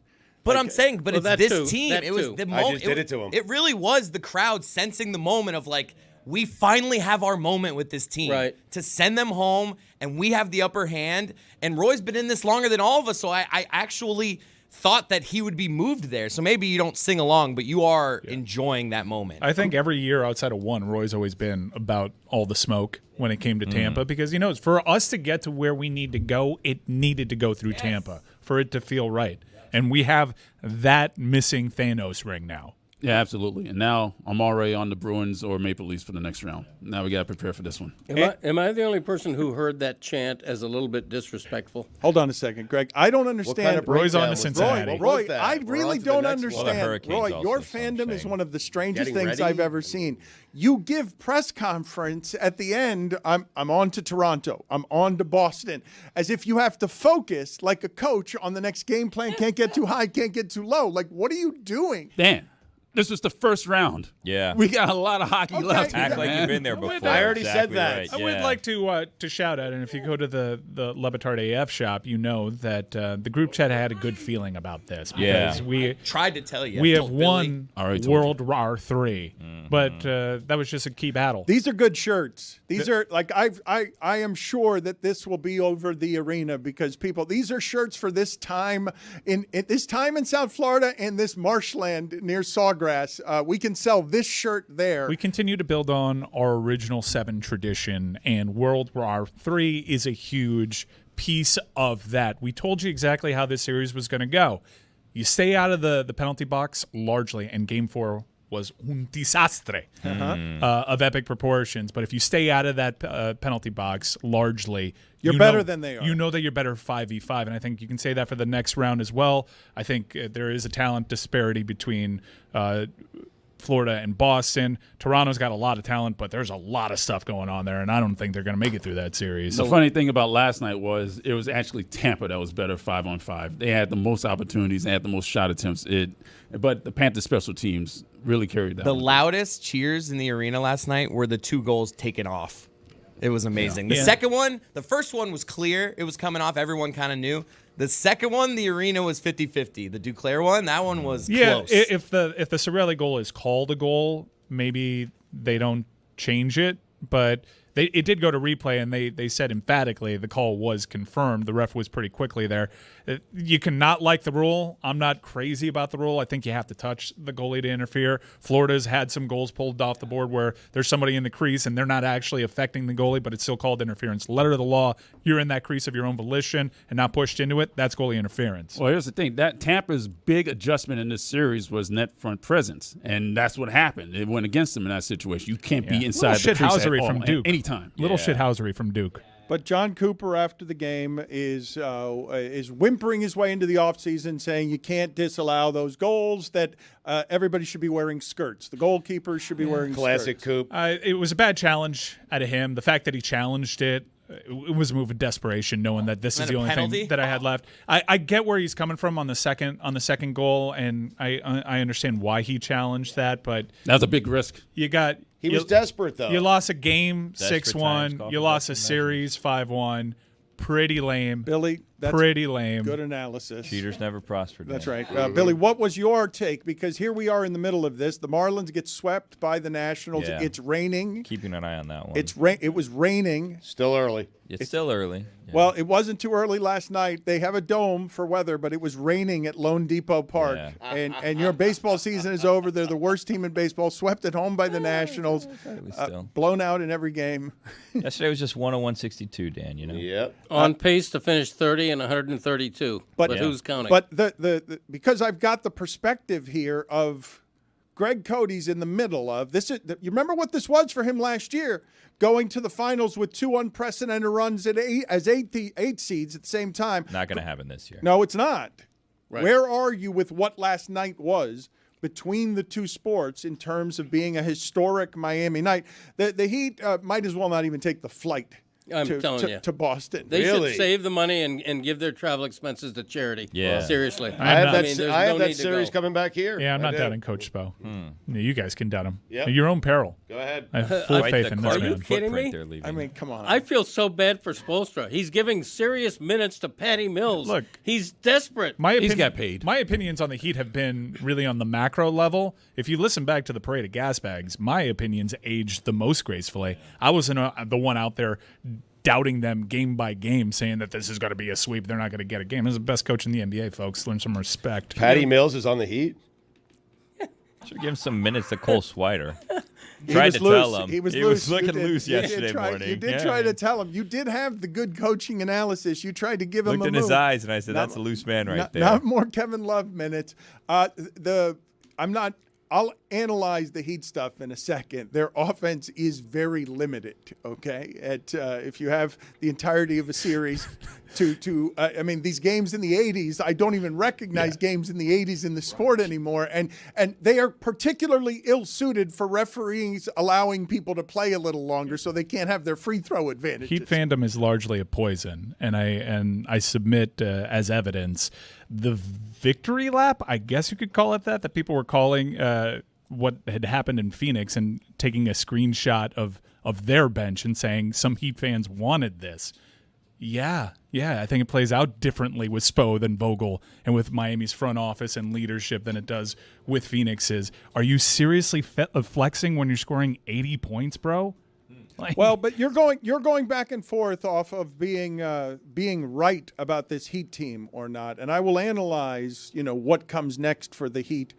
But I'm saying, it's this team. It was the moment. I just did it to him. It really was the crowd sensing the moment of like, we finally have our moment with this team. Right. To send them home, and we have the upper hand. And Roy's been in this longer than all of us, so I actually thought that he would be moved there. So maybe you don't sing along, but you are enjoying that moment. I think every year outside of one, Roy's always been about all the smoke when it came to Tampa, because he knows for us to get to where we need to go, it needed to go through Tampa for it to feel right. And we have that missing Thanos ring now. Yeah, absolutely. And now I'm already on the Bruins or Maple Leafs for the next round. Now we got to prepare for this one. Am I the only person who heard that chant as a little bit disrespectful? Hold on a second, Greg. I don't understand. Roy's on to Cincinnati. Roy, I really don't understand. Well, Roy, your fandom is one of the strangest Getting things ready? I've ever seen. You give press conference at the end, I'm on to Toronto, I'm on to Boston, as if you have to focus like a coach on the next game plan. Can't get too high, can't get too low. Like, what are you doing? Dan, this was the first round. Yeah. We got a lot of hockey left. Act here, like man. you've been there before. I already said that. Right, I would like to shout out, and if you go to the Le Batard AF shop, you know that the group chat had a good feeling about this. Because we tried to tell you. We have won Already told World War III, but that was just a key battle. These are good shirts. These are like I am sure that this will be over the arena because these are shirts for this time in South Florida and this marshland near Sawgrass. We can sell this shirt there. We continue to build on our original 7 tradition, and World War III is a huge piece of that. We told you exactly how this series was going to go. You stay out of the penalty box largely, and Game 4 was un desastre of epic proportions. But if you stay out of that penalty box largely, you're better than they are. You know that you're better 5v5, and I think you can say that for the next round as well. I think there is a talent disparity between Florida and Boston. Toronto's got a lot of talent, but there's a lot of stuff going on there, and I don't think they're going to make it through that series. The funny thing about last night was it was actually Tampa that was better 5-on-5. They had the most opportunities, they had the most shot attempts. But the Panthers special teams really carried that. The one. loudest cheers in the arena last night were the 2 goals taken off. It was amazing. Yeah. The first one was clear. It was coming off. Everyone kind of knew. The second one, the arena was 50-50. The Duclair one, that one was close. If the Cirelli goal is called a goal, maybe they don't change it. But it did go to replay, and they said emphatically the call was confirmed. The ref was pretty quickly there. You cannot like the rule. I'm not crazy about the rule. I think you have to touch the goalie to interfere. Florida's had some goals pulled off the board where there's somebody in the crease and they're not actually affecting the goalie, but it's still called interference. Letter of the law, you're in that crease of your own volition and not pushed into it, that's goalie interference. Well, here's the thing. That Tampa's big adjustment in this series was net front presence, and that's what happened. It went against them in that situation. You can't be inside the crease at all, from Duke. Anytime. Little shithousery from Duke. But John Cooper, after the game, is whimpering his way into the offseason, saying you can't disallow those goals, that everybody should be wearing skirts. The goalkeepers should be wearing Classic skirts. Coop. It was a bad challenge out of him. The fact that he challenged it, it was a move of desperation, knowing that this is And the a only penalty? thing that I had left. I get where he's coming from on the second goal, and I understand why he challenged that, but That's a big risk. He was desperate, though. You lost a game Desperate 6-1. times call You for lost a desperate series 5-1. Pretty lame. Billy, that's pretty lame. Good analysis. Cheaters never prospered. That's man. right. Billy, what was your take? Because here we are in the middle of this. The Marlins get swept by the Nationals. Yeah. It's raining. Keeping an eye on that one. It was raining. Still early. It's still early. Yeah. Well, it wasn't too early last night. They have a dome for weather, but it was raining at Lone Depot Park. Yeah. And your baseball season is over. They're the worst team in baseball, swept at home by the Nationals, blown out in every game. Yesterday was just 101-62, Dan, you know? Yep. On pace to finish 30 and 132. But who's counting? But the because I've got the perspective here of Greg Cody's in the middle of this. You remember what this was for him last year, going to the finals with 2 unprecedented runs at eight seeds at the same time. Not going to happen this year. No, it's not. Right. Where are you with what last night was between the two sports in terms of being a historic Miami night? The Heat might as well not even take the flight to Boston. They should save the money and give their travel expenses to charity. Yeah. Seriously. I have that need to series go. coming back here. Yeah, I'm not I do. doubting Coach Spo. You guys can doubt him. Yep. At your own peril. Go ahead. I have full Right, faith the in this carbon man. kidding me? they're leaving. I mean, come on. I feel so bad for Spoelstra. He's giving serious minutes to Patty Mills. Look, he's desperate. He's got paid. My opinions on the Heat have been really on the macro level. If you listen back to the parade of gas bags, my opinions aged the most gracefully. I wasn't the one out there doubting them game by game, saying that this is going to be a sweep. They're not going to get a game. He's the best coach in the NBA, folks. Learn some respect. Patty Mills is on the Heat. Should give him some minutes to Cole Swider. He Tried was to loose. tell him. He was He loose. was looking You did- loose you did yesterday try- morning. You did Yeah. try to tell him. You did have the good coaching analysis. You tried to give him Looked a in move. his eyes, and I said, "That's a loose man right there." Not more Kevin Love minutes. I'll analyze the Heat stuff in a second. Their offense is very limited. Okay, if you have the entirety of a series, I mean, these games in the '80s, I don't even recognize games in the '80s in the sport anymore, and they are particularly ill-suited for referees allowing people to play a little longer, so they can't have their free throw advantages. Heat fandom is largely a poison, and I submit as evidence the victory lap, I guess you could call it that people were calling what had happened in Phoenix and taking a screenshot of their bench and saying some Heat fans wanted this. Yeah, I think it plays out differently with Spo than Vogel and with Miami's front office and leadership than it does with Phoenix's. Are you seriously flexing when you're scoring 80 points, bro? Well, but you're going back and forth off of being right about this Heat team or not, and I will analyze what comes next for the Heat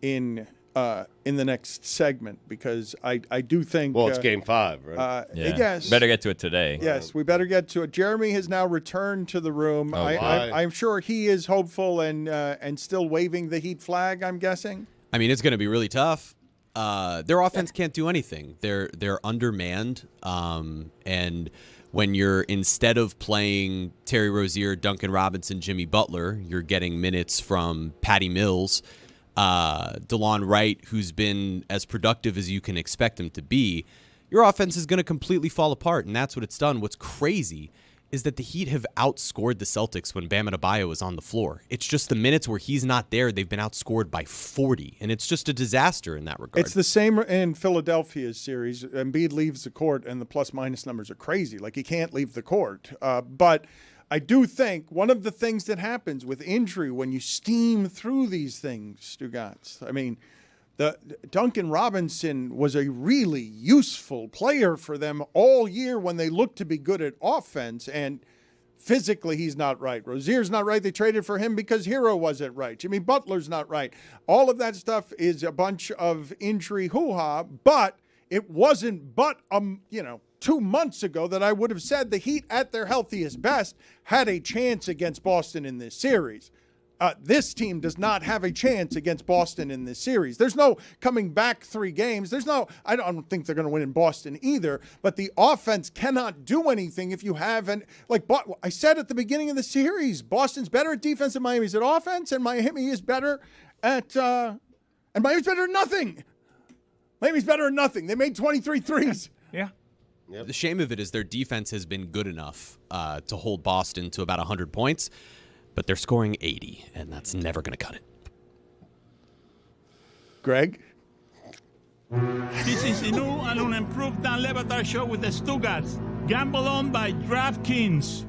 in the next segment, because I do think it's Game 5, right? Yes, better get to it today. Yes, we better get to it. Jeremy has now returned to the room. I'm sure he is hopeful and still waving the Heat flag, I'm guessing. I mean, it's going to be really tough. Their offense can't do anything. They're undermanned, and when you're, instead of playing Terry Rozier, Duncan Robinson, Jimmy Butler, you're getting minutes from Patty Mills, DeLon Wright, who's been as productive as you can expect him to be. Your offense is going to completely fall apart, and that's what it's done. What's crazy is that the Heat have outscored the Celtics when Bam Adebayo is on the floor. It's just the minutes where he's not there, they've been outscored by 40, and it's just a disaster in that regard. It's the same in Philadelphia's series. Embiid leaves the court, and the plus-minus numbers are crazy. Like, he can't leave the court. But I do think one of the things that happens with injury when you steam through these things, Stugotz, I mean, Duncan Robinson was a really useful player for them all year when they looked to be good at offense, and physically he's not right. Rozier's not right. They traded for him because Hero wasn't right. Jimmy Butler's not right. All of that stuff is a bunch of injury hoo-ha, but it wasn't 2 months ago that I would have said the Heat at their healthiest best had a chance against Boston in this series. This team does not have a chance against Boston in this series. There's no coming back 3 games. I don't think they're going to win in Boston either, but the offense cannot do anything if you have I said at the beginning of the series, Boston's better at defense than Miami's at offense, and Miami is better at Miami's better at nothing. Miami's better at nothing. They made 23 threes. Yeah. The shame of it is their defense has been good enough to hold Boston to about 100 points, but they're scoring 80, and that's never going to cut it. Greg? This is the new and unimproved Dan Le Batard Show with the Stugotz. Gamble on by DraftKings.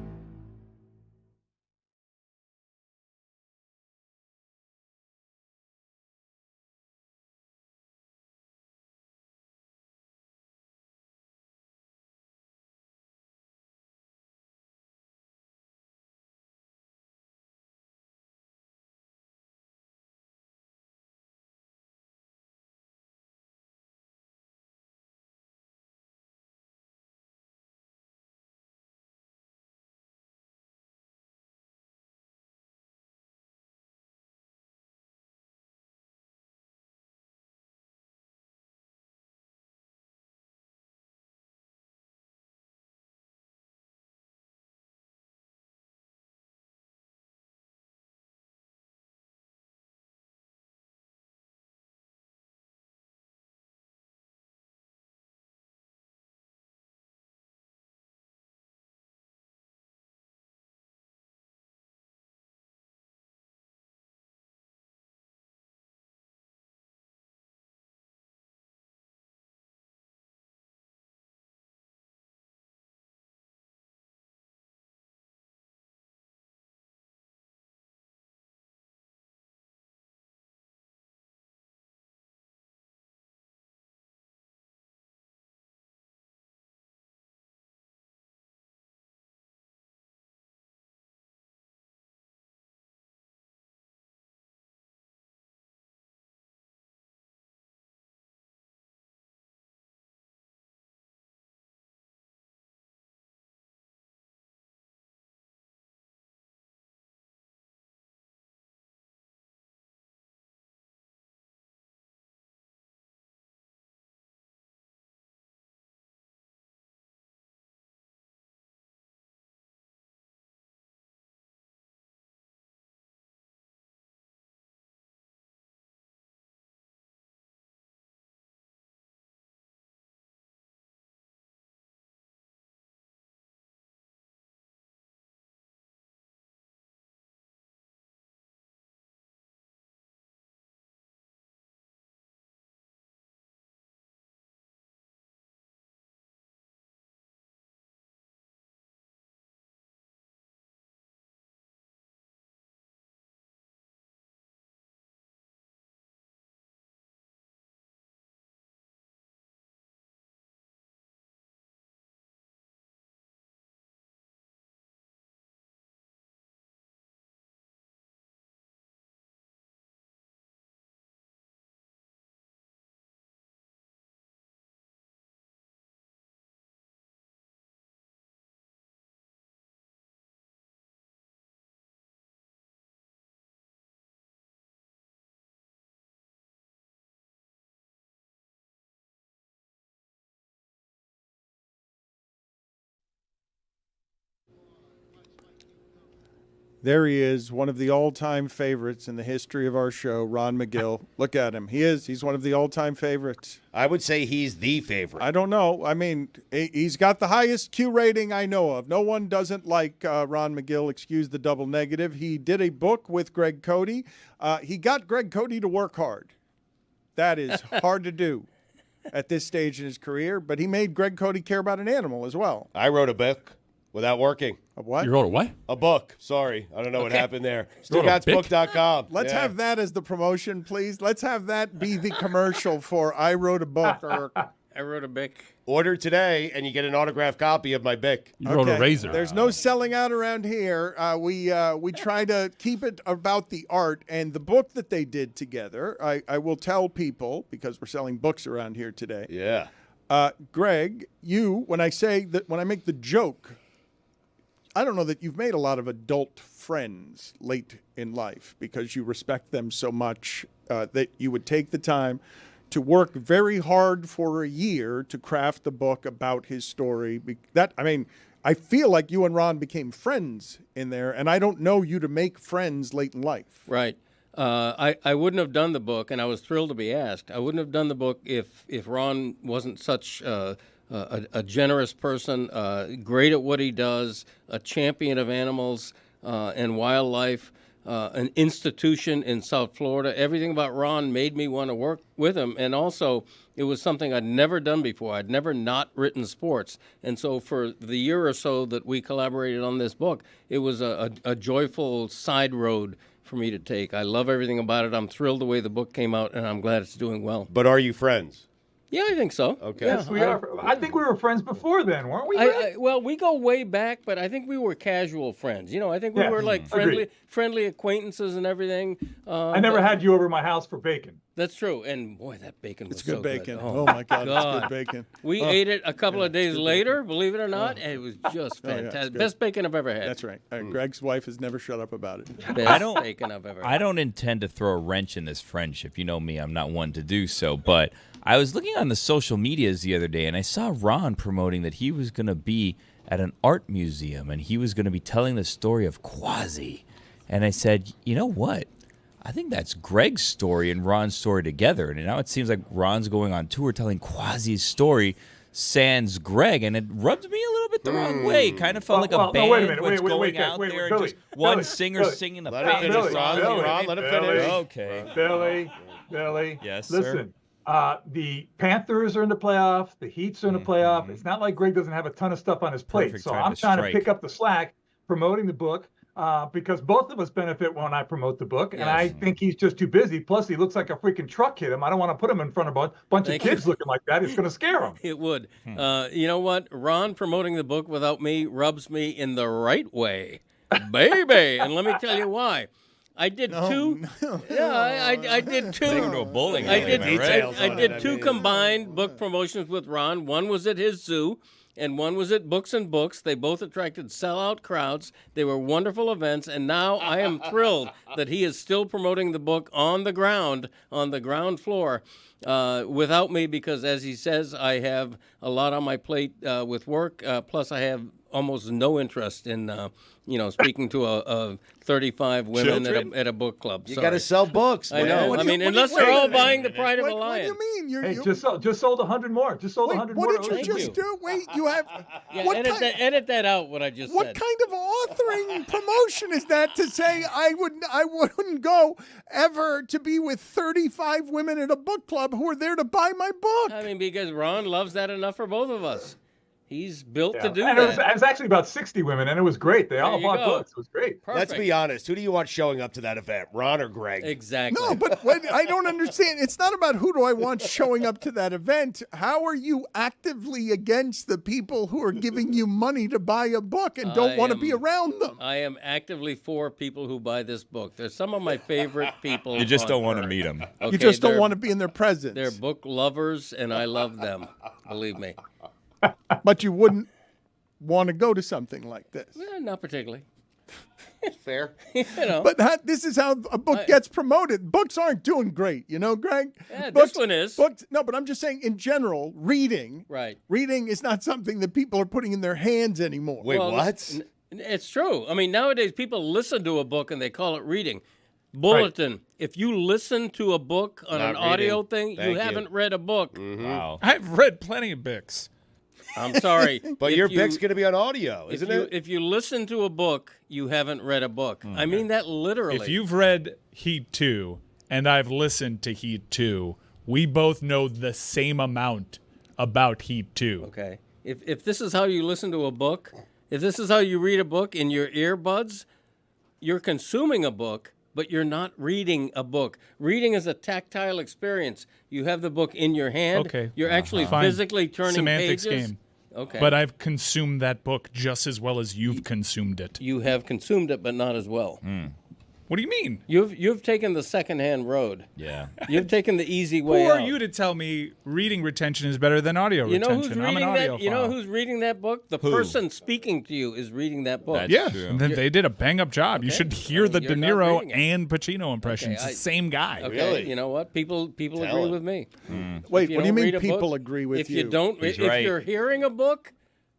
There he is, one of the all-time favorites in the history of our show, Ron McGill. Look at him. He's one of the all-time favorites. I would say he's the favorite. I don't know. I mean, he's got the highest Q rating I know of. No one doesn't like Ron McGill, excuse the double negative. He did a book with Greg Cody. He got Greg Cody to work hard. That is hard to do at this stage in his career, but he made Greg Cody care about an animal as well. I wrote a book without working. A what? You wrote a what? A book. Sorry. I don't know what happened there. Stugotzbook.com. Let's have that as the promotion, please. Let's have that be the commercial for I wrote a book. I wrote a Bic. Order today, and you get an autographed copy of my Bic. You wrote a razor. There's no selling out around here. We try to keep it about the art and the book that they did together. I will tell people, because we're selling books around here today. Yeah. Greg, when I make the joke, I don't know that you've made a lot of adult friends late in life because you respect them so much that you would take the time to work very hard for a year to craft the book about his story. I feel like you and Ron became friends in there, and I don't know you to make friends late in life. Right. I wouldn't have done the book, and I was thrilled to be asked. I wouldn't have done the book if Ron wasn't such a a generous person, great at what he does, a champion of animals and wildlife, an institution in South Florida. Everything about Ron made me want to work with him. And also, it was something I'd never done before. I'd never not written sports. And so for the year or so that we collaborated on this book, it was a joyful side road for me to take. I love everything about it. I'm thrilled the way the book came out, and I'm glad it's doing well. But are you friends? Yeah, I think so. Okay. Yeah, Yes, we are. I think we were friends before then, weren't we? Greg? well, we go way back, but I think we were casual friends. You know, I think we Yeah, were like agreed. friendly acquaintances and everything. I never had you over my house for bacon. That's true. And boy, that bacon was It's good so bacon. good. Oh, my God, it's good bacon. We Oh. ate it a couple of days it's good later, bacon. believe it or not, and it was just Oh, yeah, it's fantastic. good. Best bacon I've ever had. That's right. Greg's wife has never shut up about it. Best bacon I've ever had. I don't intend to throw a wrench in this friendship. You know me, I'm not one to do so. But I was looking on the social medias the other day, and I saw Ron promoting that he was going to be at an art museum, and he was going to be telling the story of Quasi. And I said, you know what? I think that's Greg's story and Ron's story together. And now it seems like Ron's going on tour telling Quasi's story sans Greg, and it rubbed me a little bit the wrong way. It kind of felt like a band wait a minute. was Wait, going out wait, there Billy, and just one Billy, singer Billy. singing the Let band. it finish, Ron, let it finish. Okay. Billy. Yes, sir. Listen, the Panthers are in the playoff. The Heats are in the playoff. It's not like Greg doesn't have a ton of stuff on his plate. Perfect So time I'm to trying to strike. pick up the slack promoting the book because both of us benefit when I promote the book. And I think he's just too busy. Plus, he looks like a freaking truck hit him. I don't want to put him in front of a bunch of kids looking like that. It's going to scare them. It would. You know what? Ron promoting the book without me rubs me in the right way, baby. And let me tell you why. I did two. Yeah, I did two. Take him to a bowling I alley, did. man, right? I did two combined book promotions with Ron. One was at his zoo, and one was at Books and Books. They both attracted sellout crowds. They were wonderful events, and now I am thrilled that he is still promoting the book on the ground floor, without me, because as he says, I have a lot on my plate with work. Plus, I have almost no interest in speaking to 35 women at a book club. You Sorry. got to sell books. I man. know. I mean, unless they're all buying The Pride of a Lion. What do you mean? Hey, just sold 100 more. Just sold 100 more. What did you just do? Wait, you have. Yeah, what edit that out. What I just What said. kind of authoring promotion is that to say I wouldn't go ever to be with 35 women at a book club who are there to buy my book? I mean, because Ron loves that enough for both of us. He's built to do and that. it was actually about 60 women, and it was great. They all There you bought go. books. It was great. Let's be honest. Who do you want showing up to that event, Ron or Greg? Exactly. No, but I don't understand. It's not about who do I want showing up to that event. How are you actively against the people who are giving you money to buy a book and don't want to be around them? I am actively for people who buy this book. They're some of my favorite people. You just on don't want to earth. meet them. You just don't they're- want to be in their presence. They're book lovers, and I love them. Believe me. But you wouldn't want to go to something like this. Not particularly. Fair. But this is how a book gets promoted. Books aren't doing great, you know, Greg? Yeah, Books, this one is. Books, no, but I'm just saying in general, reading. Right. Reading is not something that people are putting in their hands anymore. Well, It's true. I mean, nowadays people listen to a book and they call it reading. Bulletin. If you listen to a book on Not an audio reading. thing, Thank you you. haven't read a book. Wow. I've read plenty of books. I'm sorry. But your pick's going to be on audio, isn't it? If you listen to a book, you haven't read a book. I mean that literally. If you've read Heat 2 and I've listened to Heat 2, we both know the same amount about Heat 2. Okay. If this is how you listen to a book, if this is how you read a book in your earbuds, you're consuming a book, but you're not reading a book. Reading is a tactile experience. You have the book in your hand. Okay. You're actually Fine. physically turning Semantics pages. game. Okay. But I've consumed that book just as well as you've consumed it. You have consumed it, but not as well. What do you mean? You've taken the secondhand road. Yeah. You've taken the easy Who way are out. you to tell me reading retention is better than audio You know who's retention? I'm an reading audiophile. that? You know who's reading that book? The Who? person speaking to you is reading that book. Yeah, and then they did a bang-up job. You should hear the De you're not Niro reading it. and Pacino impressions. Okay, It's the same guy. Okay, you know what? People agree it. with me. Wait, If you what do you don't mean read a people book- agree with if you? you don't, He's if right. you're hearing a book,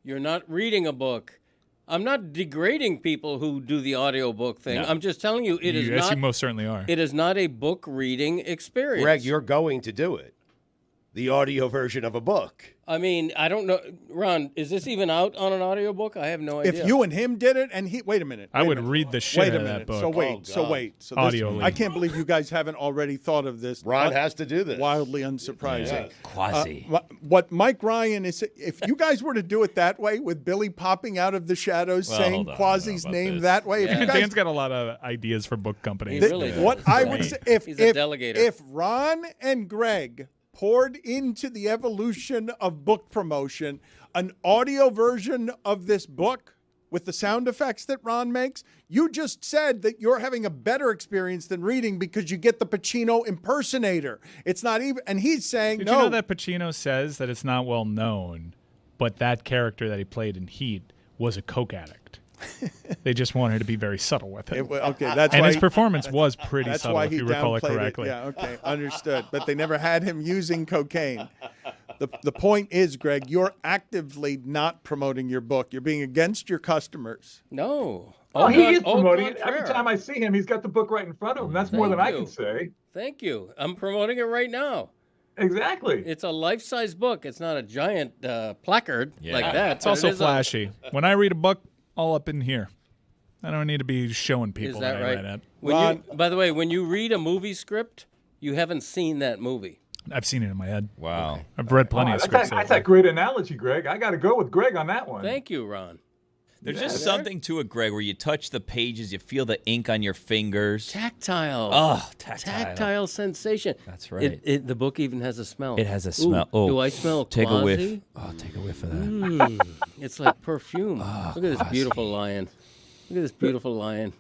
you're not reading a book. I'm not degrading people who do the audiobook thing. No. I'm just telling you it is Yes, not. you most certainly are. It is not a book reading experience. Greg, you're going to do it. the audio version of a book. I mean, I don't know. Ron, is this even out on an audiobook? I have no idea. If you and him did it, and he wait a minute. I would read the shit out of that book. So wait. So Audio I can't believe you guys haven't already thought of this. Ron has to do this. Wildly unsurprising. Yeah. Quasi. What Mike Ryan is, if you guys were to do it that way, with Billy popping out of the shadows saying Quasi's name that way, if you guys, Dan's got a lot of ideas for book companies. What I would say, He's a delegator. if Ron and Greg poured into the evolution of book promotion an audio version of this book with the sound effects that Ron makes, you just said that you're having a better experience than reading because you get the Pacino impersonator. It's not even, and he's saying Did no. you know that Pacino says that it's not well known, but that character that he played in Heat was a coke addict. They just wanted to be very subtle with it. That's and why his performance was pretty that's subtle, why if he you recall it downplayed correctly. Yeah, okay, understood. But they never had him using cocaine. The point is, Greg, you're actively not promoting your book. You're being against your customers. No. Oh, he is promoting it. Every time I see him, he's got the book right in front of him. That's more than I can say. Thank you. I'm promoting it right now. Exactly. It's a life-size book. It's not a giant placard like that. It's also flashy. When I read a book, all up in here. I don't need to be showing people Is that I right? read it. When by the way, when you read a movie script, you haven't seen that movie. I've seen it in my head. Wow. I've read plenty of scripts. That's a great analogy, Greg. I got to go with Greg on that one. Thank you, Ron. There's just something to it, Greg, where you touch the pages, you feel the ink on your fingers. Tactile. Oh, tactile. Tactile sensation. That's right. The book even has a smell. It has a smell. Ooh, do I smell take Quasi? a whiff. Oh, take a whiff of that. It's like perfume. Look at this beautiful lion. Look at this beautiful lion.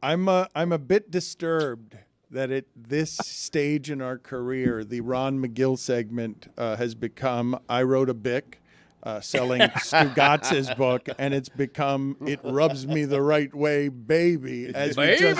I'm a bit disturbed that at this stage in our career, the Ron McGill segment has become I wrote a bic. Selling Stugotz's book, and it's become "It Rubs Me the Right Way, Baby," as we just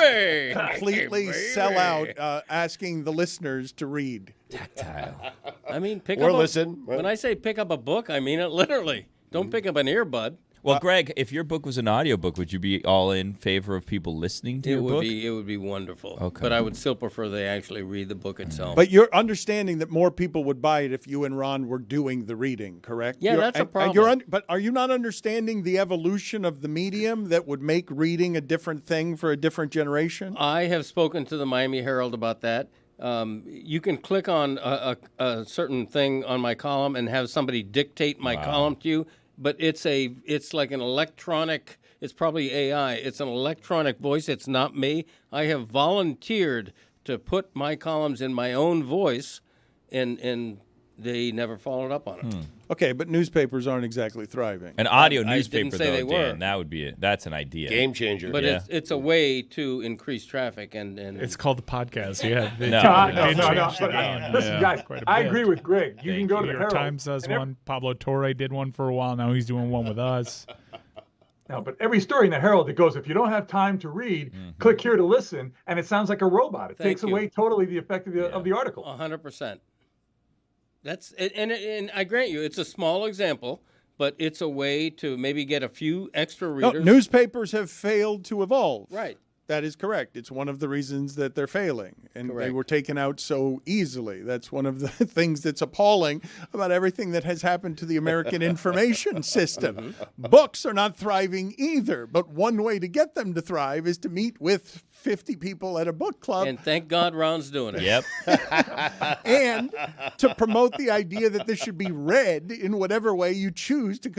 completely sell out, asking the listeners to read. Tactile. I mean, Or listen. When I say pick up a book, I mean it literally. Don't pick up an earbud. Well, Greg, if your book was an audiobook, would you be all in favor of people listening to your book? It would be wonderful. Okay. But I would still prefer they actually read the book itself. But you're understanding that more people would buy it if you and Ron were doing the reading, correct? Yeah, that's a problem. But are you not understanding the evolution of the medium that would make reading a different thing for a different generation? I have spoken to the Miami Herald about that. You can click on a certain thing on my column and have somebody dictate my column to you. But it's like an electronic. It's probably AI. It's an electronic voice. It's not me. I have volunteered to put my columns in my own voice, and they never followed up on it. Okay, but newspapers aren't exactly thriving. An audio I newspaper, didn't say though, they were. Dan, that would be that's an idea. Game changer. But it's a way to increase traffic and It's called the podcast. Yeah. No. Listen, guys, I agree with Greg. You can go to the New York Herald. Times does one. Pablo Torre did one for a while. Now he's doing one with us. No, but every story in the Herald, it goes, if you don't have time to read, click here to listen, and it sounds like a robot. It takes away totally the effect of the article. 100%. That's and I grant you, it's a small example, but it's a way to maybe get a few extra readers. No, newspapers have failed to evolve. Right. That is correct. It's one of the reasons that they're failing, and they Correct. were taken out so easily. That's one of the things that's appalling about everything that has happened to the American information system. Books are not thriving either, but one way to get them to thrive is to meet with 50 people at a book club. And thank God Ron's doing it. Yep. And to promote the idea that this should be read in whatever way you choose to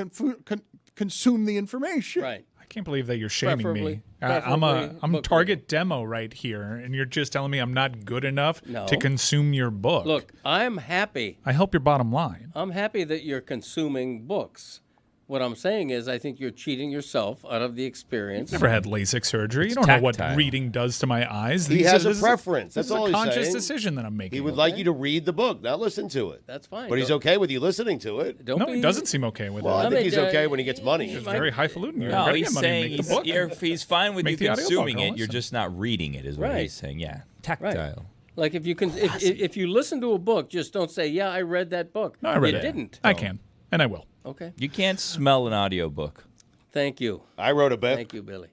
consume the information. Right. I can't believe that you're shaming me. Preferably I'm book target demo right here, and you're just telling me I'm not good enough to consume your book. Look, I'm happy. I help your bottom line. I'm happy that you're consuming books. What I'm saying is I think you're cheating yourself out of the experience. Never had LASIK surgery. You don't know what reading does to my eyes. He has a preference. This That's is all a he's conscious saying. decision that I'm making. He would like you to read the book, not listen to it. That's fine. But he's okay with you listening to it. No, he doesn't seem okay with Well, it. I think he's okay when he gets money. He's very highfalutin. You're No, getting he's money to saying make the book. he's fine with Make you the audiobook, consuming I'll it. You're listen. just not reading it, is what Right. he's saying. Yeah. Tactile. Like if you can, if you listen to a book, just don't say, "Yeah, I read that book." No, I read you it. didn't. I can, and I will. Okay. You can't smell an audiobook. Thank you. I wrote a book. Thank you, Billy.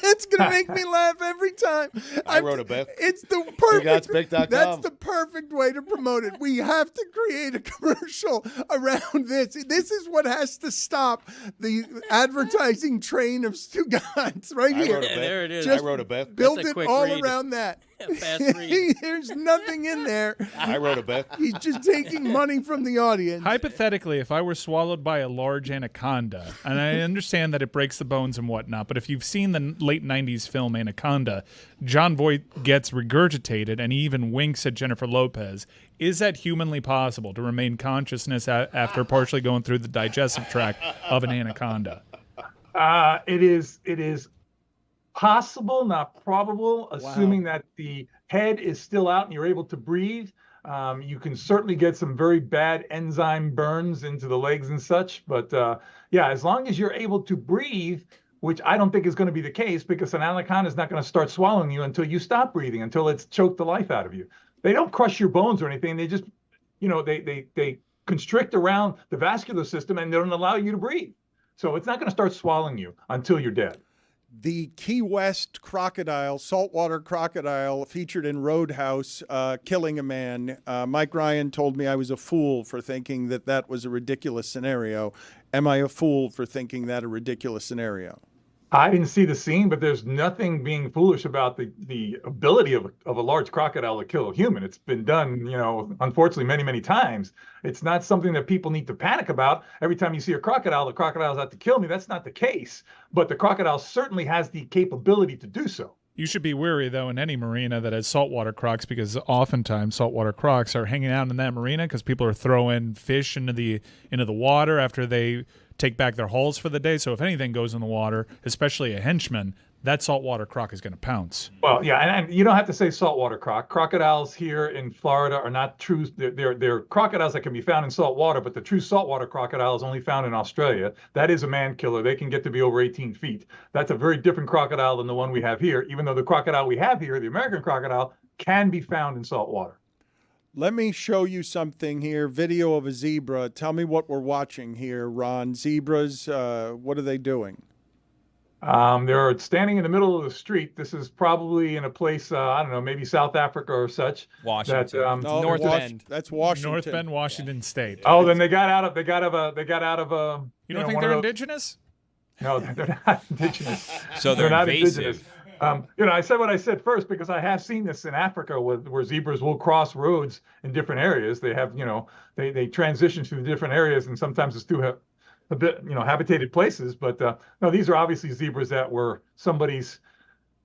It's going to make me laugh every time. I wrote a book. It's the perfect. Stugotz.com. That's the perfect way to promote it. We have to create a commercial around this. This is what has to stop the advertising train of Stugotz right I here. wrote a book. there it is. Just I wrote a book. build That's a it quick all read. around that. Fast read. There's nothing in there. I wrote a book. He's just taking money from the audience. Hypothetically, if I were swallowed by a large anaconda, and I understand that it breaks the bones and whatnot, but if you've seen the late 90s film Anaconda, John Voight gets regurgitated and he even winks at Jennifer Lopez. Is that humanly possible to remain consciousness after partially going through the digestive tract of an anaconda? It is possible, not probable, assuming that the head is still out and you're able to breathe. You can certainly get some very bad enzyme burns into the legs and such. But yeah, as long as you're able to breathe, which I don't think is going to be the case, because an anaconda is not going to start swallowing you until you stop breathing, until it's choked the life out of you. They don't crush your bones or anything. They just, they constrict around the vascular system and they don't allow you to breathe. So it's not going to start swallowing you until you're dead. The Key West crocodile, saltwater crocodile, featured in Roadhouse, killing a man. Mike Ryan told me I was a fool for thinking that was a ridiculous scenario. Am I a fool for thinking that a ridiculous scenario? I didn't see the scene, but there's nothing being foolish about the ability of a large crocodile to kill a human. It's been done, unfortunately, many, many times. It's not something that people need to panic about. Every time you see a crocodile, the crocodile's out to kill me. That's not the case. But the crocodile certainly has the capability to do so. You should be wary, though, in any marina that has saltwater crocs, because oftentimes saltwater crocs are hanging out in that marina because people are throwing fish into the water after they take back their hauls for the day. So if anything goes in the water, especially a henchman, that saltwater croc is going to pounce. Well, yeah, and you don't have to say saltwater croc. Crocodiles here in Florida are not true. They're crocodiles that can be found in salt water, but the true saltwater crocodile is only found in Australia. That is a man killer. They can get to be over 18 feet. That's a very different crocodile than the one we have here, even though the crocodile we have here, the American crocodile, can be found in salt water. Let me show you something here. Video of a zebra. Tell me what we're watching here, Ron. Zebras, what are they doing? They're standing in the middle of the street. This is probably in a place, I don't know, maybe South Africa or such. Washington. No, North Bend. That's Washington. North Bend, Washington State. Oh, then they got out of You don't think they're indigenous? No, they're not indigenous. So they're not invasive. indigenous. I said what I said first because I have seen this in Africa where zebras will cross roads in different areas. They have, they transition through different areas, and sometimes it's through a bit, habitated places. But no, these are obviously zebras that were somebody's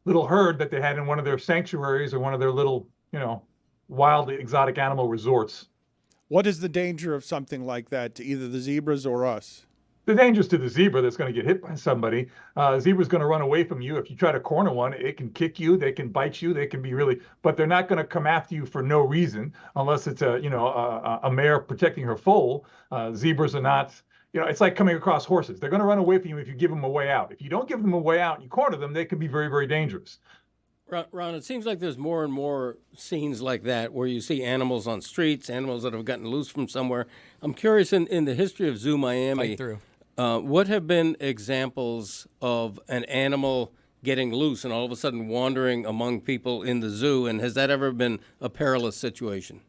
little herd that they had in one of their sanctuaries or one of their little, wild exotic animal resorts. What is the danger of something like that to either the zebras or us? The danger's to the zebra that's going to get hit by somebody. Zebra's going to run away from you. If you try to corner one, it can kick you, they can bite you, they can be but they're not going to come after you for no reason unless it's a mare protecting her foal. Zebras are not, it's like coming across horses. They're going to run away from you if you give them a way out. If you don't give them a way out and you corner them, they can be very, very dangerous. Ron, it seems like there's more and more scenes like that where you see animals on streets, animals that have gotten loose from somewhere. I'm curious, in the history of Zoo Miami, what have been examples of an animal getting loose and all of a sudden wandering among people in the zoo, and has that ever been a perilous situation?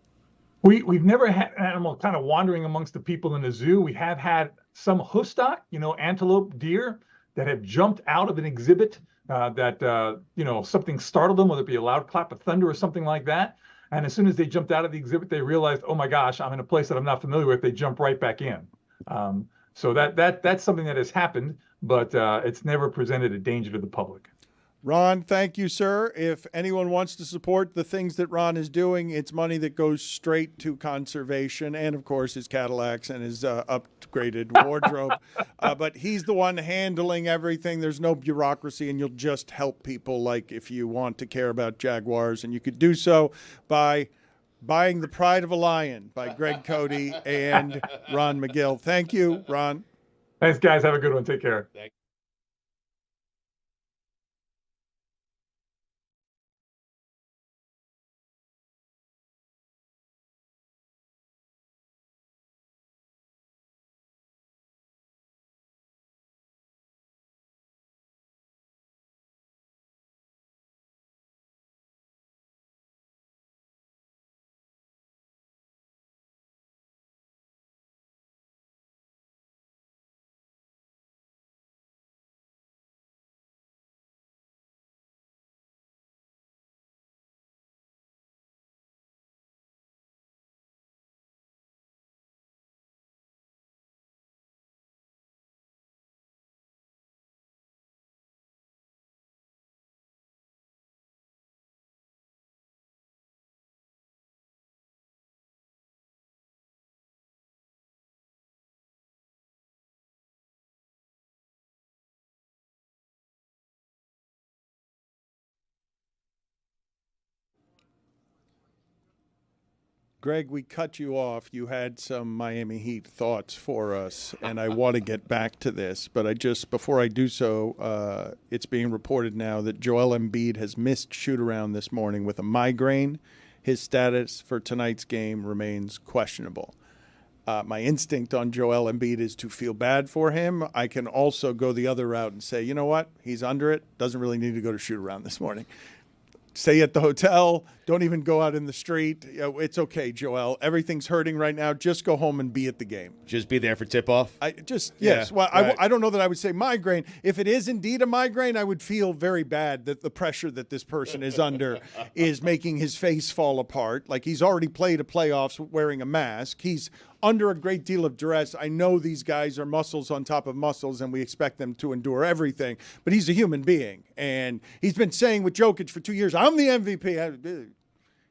We've never had an animal kind of wandering amongst the people in the zoo. We have had some hoofstock, antelope, deer, that have jumped out of an exhibit that something startled them, whether it be a loud clap of thunder or something like that. And as soon as they jumped out of the exhibit, they realized, oh my gosh, I'm in a place that I'm not familiar with. They jump right back in. So that's something that has happened, but it's never presented a danger to the public. Ron, thank you, sir. If anyone wants to support the things that Ron is doing, it's money that goes straight to conservation and, of course, his Cadillacs and his upgraded wardrobe. But he's the one handling everything. There's no bureaucracy, and you'll just help people, like if you want to care about Jaguars. And you could do so by buying The Pride of a Lion by Greg Cody and Ron McGill. Thank you, Ron. Thanks, guys. Have a good one. Take care. Greg, we cut you off. You had some Miami Heat thoughts for us, and I want to get back to this. But before I do so, it's being reported now that Joel Embiid has missed shoot-around this morning with a migraine. His status for tonight's game remains questionable. My instinct on Joel Embiid is to feel bad for him. I can also go the other route and say, you know what? He's under it. Doesn't really need to go to shoot-around this morning. Stay at the hotel. Don't even go out in the street. It's okay, Joel. Everything's hurting right now. Just go home and be at the game. Just be there for tip-off? Yes. Yeah, Well, right. I don't know that I would say migraine. If it is indeed a migraine, I would feel very bad that the pressure that this person is under is making his face fall apart. Like, he's already played a playoffs wearing a mask. He's under a great deal of duress. I know these guys are muscles on top of muscles, and we expect them to endure everything. But he's a human being, and he's been saying with Jokic for 2 years, I'm the MVP.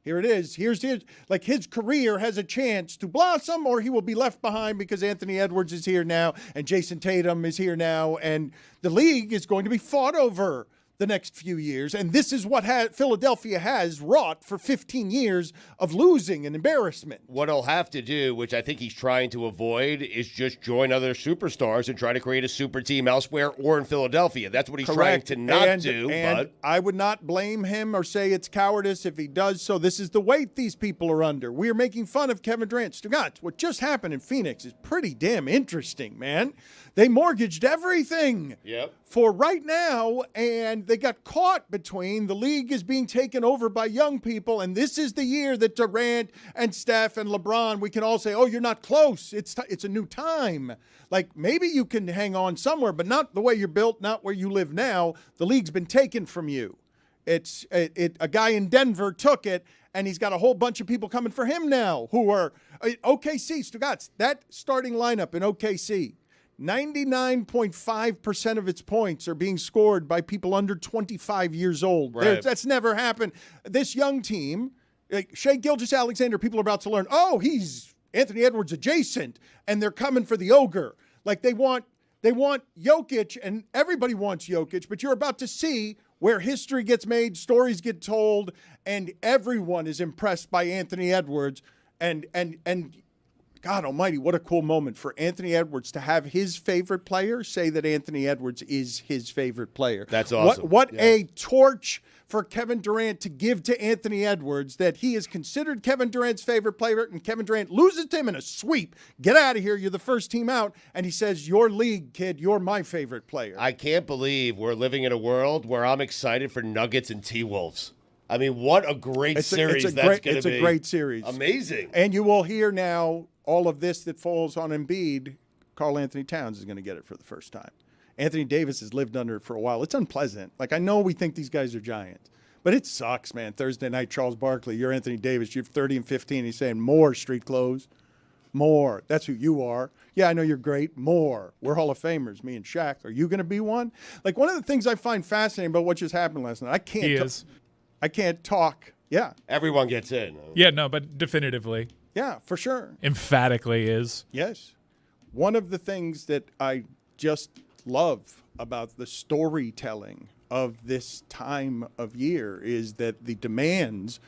Here it is. Here's his career has a chance to blossom, or he will be left behind because Anthony Edwards is here now and Jason Tatum is here now, and the league is going to be fought over the next few years. And this is what Philadelphia has wrought for 15 years of losing and embarrassment. What he'll have to do, which I think he's trying to avoid, is just join other superstars and try to create a super team elsewhere or in Philadelphia. That's what he's trying to not do. And I would not blame him or say it's cowardice if he does so. This is the weight these people are under. We are making fun of Kevin Durant. Stugotz, what just happened in Phoenix is pretty damn interesting, man. They mortgaged everything for right now, and they got caught between the league is being taken over by young people, and this is the year that Durant and Steph and LeBron, we can all say, oh, you're not close. It's a new time. Like, maybe you can hang on somewhere, but not the way you're built, not where you live now. The league's been taken from you. A guy in Denver took it, and he's got a whole bunch of people coming for him now who are OKC. Stugotz, that starting lineup in OKC, 99.5% of its points are being scored by people under 25 years old. Right. That's never happened. This young team, like Shai Gilgeous-Alexander, people are about to learn, he's Anthony Edwards adjacent, and they're coming for the ogre. Like, they want Jokic, and everybody wants Jokic, but you're about to see where history gets made, stories get told, and everyone is impressed by Anthony Edwards. And God almighty, what a cool moment for Anthony Edwards to have his favorite player say that Anthony Edwards is his favorite player. That's awesome. What a torch for Kevin Durant to give to Anthony Edwards, that he is considered Kevin Durant's favorite player, and Kevin Durant loses to him in a sweep. Get out of here. You're the first team out. And he says, your league, kid. You're my favorite player. I can't believe we're living in a world where I'm excited for Nuggets and T-Wolves. I mean, what a great series that's going to be. It's a great series. Amazing. And you will hear now all of this that falls on Embiid. Karl Anthony Towns is going to get it for the first time. Anthony Davis has lived under it for a while. It's unpleasant. Like, I know we think these guys are giants, but it sucks, man. Thursday night, Charles Barkley, you're Anthony Davis. You're 30 and 15. He's saying, more street clothes. More. That's who you are. Yeah, I know you're great. More. We're Hall of Famers, me and Shaq. Are you going to be one? Like, one of the things I find fascinating about what just happened last night, I can't talk. Yeah. Everyone gets in. Yeah, no, but definitively. Yeah, for sure. Emphatically is. Yes. One of the things that I just love about the storytelling of this time of year is that the demands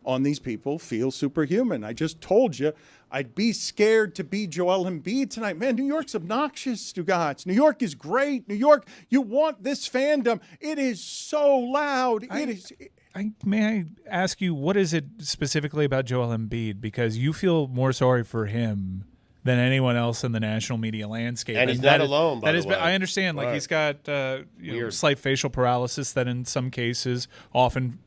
on these people feel superhuman. I just told you I'd be scared to be Joel Embiid tonight. Man, New York's obnoxious, Stugotz. New York is great. New York, you want this fandom. It is so loud. May I ask you, what is it specifically about Joel Embiid? Because you feel more sorry for him than anyone else in the national media landscape. And he's not alone, by the way. I understand. Like, he's got slight facial paralysis that in some cases often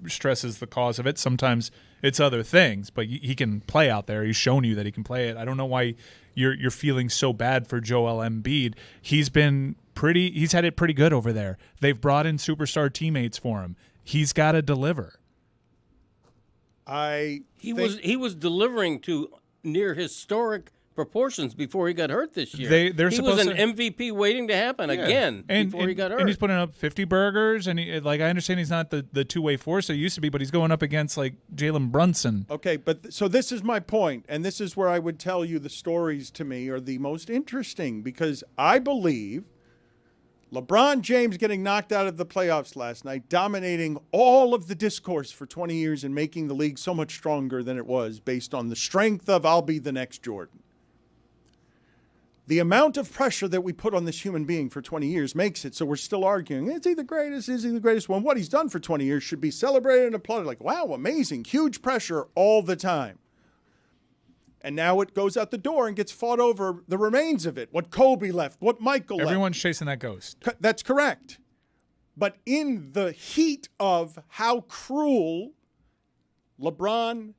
stresses the cause of it. Sometimes it's other things, but he can play out there. He's shown you that he can play it. I don't know why you're feeling so bad for Joel Embiid. He's had it pretty good over there. They've brought in superstar teammates for him. He's got to deliver. He was delivering to near historic proportions before he got hurt this year. He was an MVP waiting to happen again before he got hurt. And he's putting up 50 burgers, and I understand he's not the two-way force that he used to be, but he's going up against like Jalen Brunson. Okay, but so this is my point, and this is where I would tell you the stories to me are the most interesting, because I believe LeBron James getting knocked out of the playoffs last night, dominating all of the discourse for 20 years and making the league so much stronger than it was based on the strength of I'll be the next Jordan. The amount of pressure that we put on this human being for 20 years makes it so we're still arguing, is he the greatest? Is he the greatest? When what he's done for 20 years should be celebrated and applauded. Like, wow, amazing, huge pressure all the time. And now it goes out the door and gets fought over the remains of it. What Kobe left, what Michael left. Everyone's chasing that ghost. That's correct. But in the heat of how cruel LeBron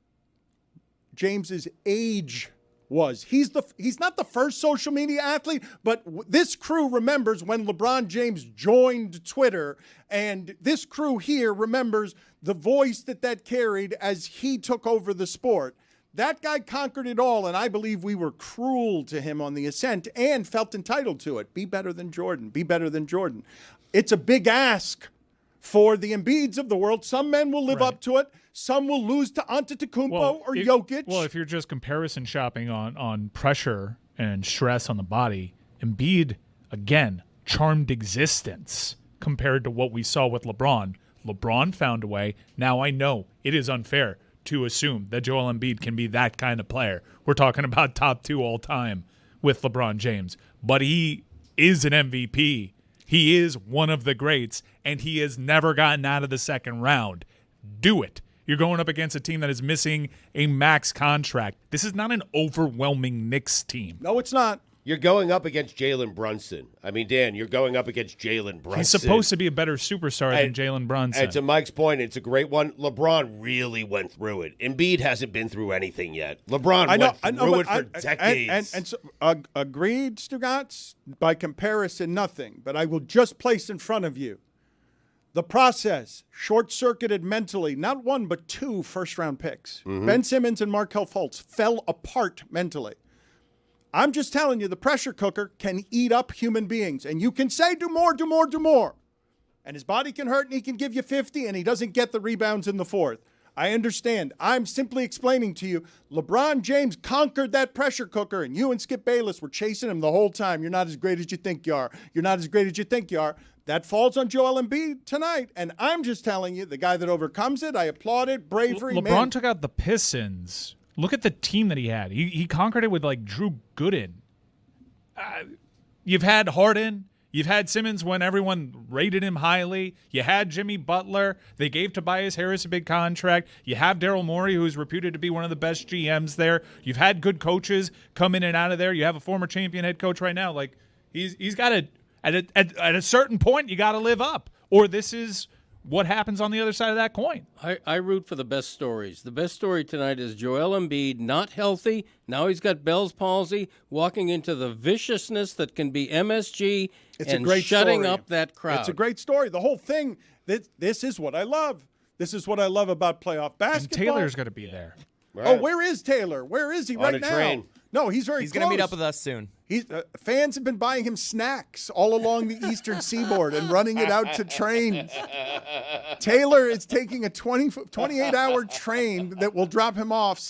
James's age was, he's not the first social media athlete, but this crew remembers when LeBron James joined Twitter, and this crew here remembers the voice that carried as he took over the sport. That guy conquered it all, and I believe we were cruel to him on the ascent and felt entitled to it. Be better than Jordan. Be better than Jordan. It's a big ask for the Embiids of the world. Some men will live up to it. Some will lose to Antetokounmpo or Jokic. Well, if you're just comparison shopping on pressure and stress on the body, Embiid, again, charmed existence compared to what we saw with LeBron. LeBron found a way. Now I know it is unfair to assume that Joel Embiid can be that kind of player. We're talking about top 2 all time with LeBron James. But he is an MVP. He is one of the greats, and he has never gotten out of the second round. Do it. You're going up against a team that is missing a max contract. This is not an overwhelming Knicks team. No, it's not. You're going up against Jalen Brunson. I mean, Dan, you're going up against Jalen Brunson. He's supposed to be a better superstar than Jalen Brunson. And to Mike's point, it's a great one. LeBron really went through it. Embiid hasn't been through anything yet. LeBron went through it for decades. And so, agreed, Stugotz? By comparison, nothing. But I will just place in front of you the process, short-circuited mentally, not 1 but 2 first-round picks. Mm-hmm. Ben Simmons and Markelle Fultz fell apart mentally. I'm just telling you, the pressure cooker can eat up human beings. And you can say, do more, do more, do more. And his body can hurt, and he can give you 50, and he doesn't get the rebounds in the fourth. I understand. I'm simply explaining to you, LeBron James conquered that pressure cooker, and you and Skip Bayless were chasing him the whole time. You're not as great as you think you are. You're not as great as you think you are. That falls on Joel Embiid tonight. And I'm just telling you, the guy that overcomes it, I applaud it, bravery. LeBron took out the Pistons. Look at the team that he had. He conquered it with, like, Drew Gooden. You've had Harden. You've had Simmons when everyone rated him highly. You had Jimmy Butler. They gave Tobias Harris a big contract. You have Daryl Morey, who is reputed to be one of the best GMs there. You've had good coaches come in and out of there. You have a former champion head coach right now. Like, he's got to at a certain point, you got to live up, or this is what happens on the other side of that coin. I root for the best stories. The best story tonight is Joel Embiid, not healthy. Now he's got Bell's palsy, walking into the viciousness that can be MSG and shutting up that crowd. It's a great story. The whole thing, this is what I love. This is what I love about playoff basketball. And Taylor's going to be there. Right. Oh, where is Taylor? Where is he right now? Train. No, he's very close. He's going to meet up with us soon. Fans have been buying him snacks all along the eastern seaboard and running it out to trains. Taylor is taking a 28-hour train that will drop him off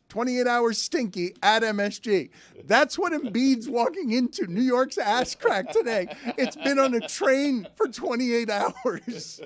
28 hours stinky at MSG. That's what Embiid's walking into, New York's ass crack today. It's been on a train for 28 hours.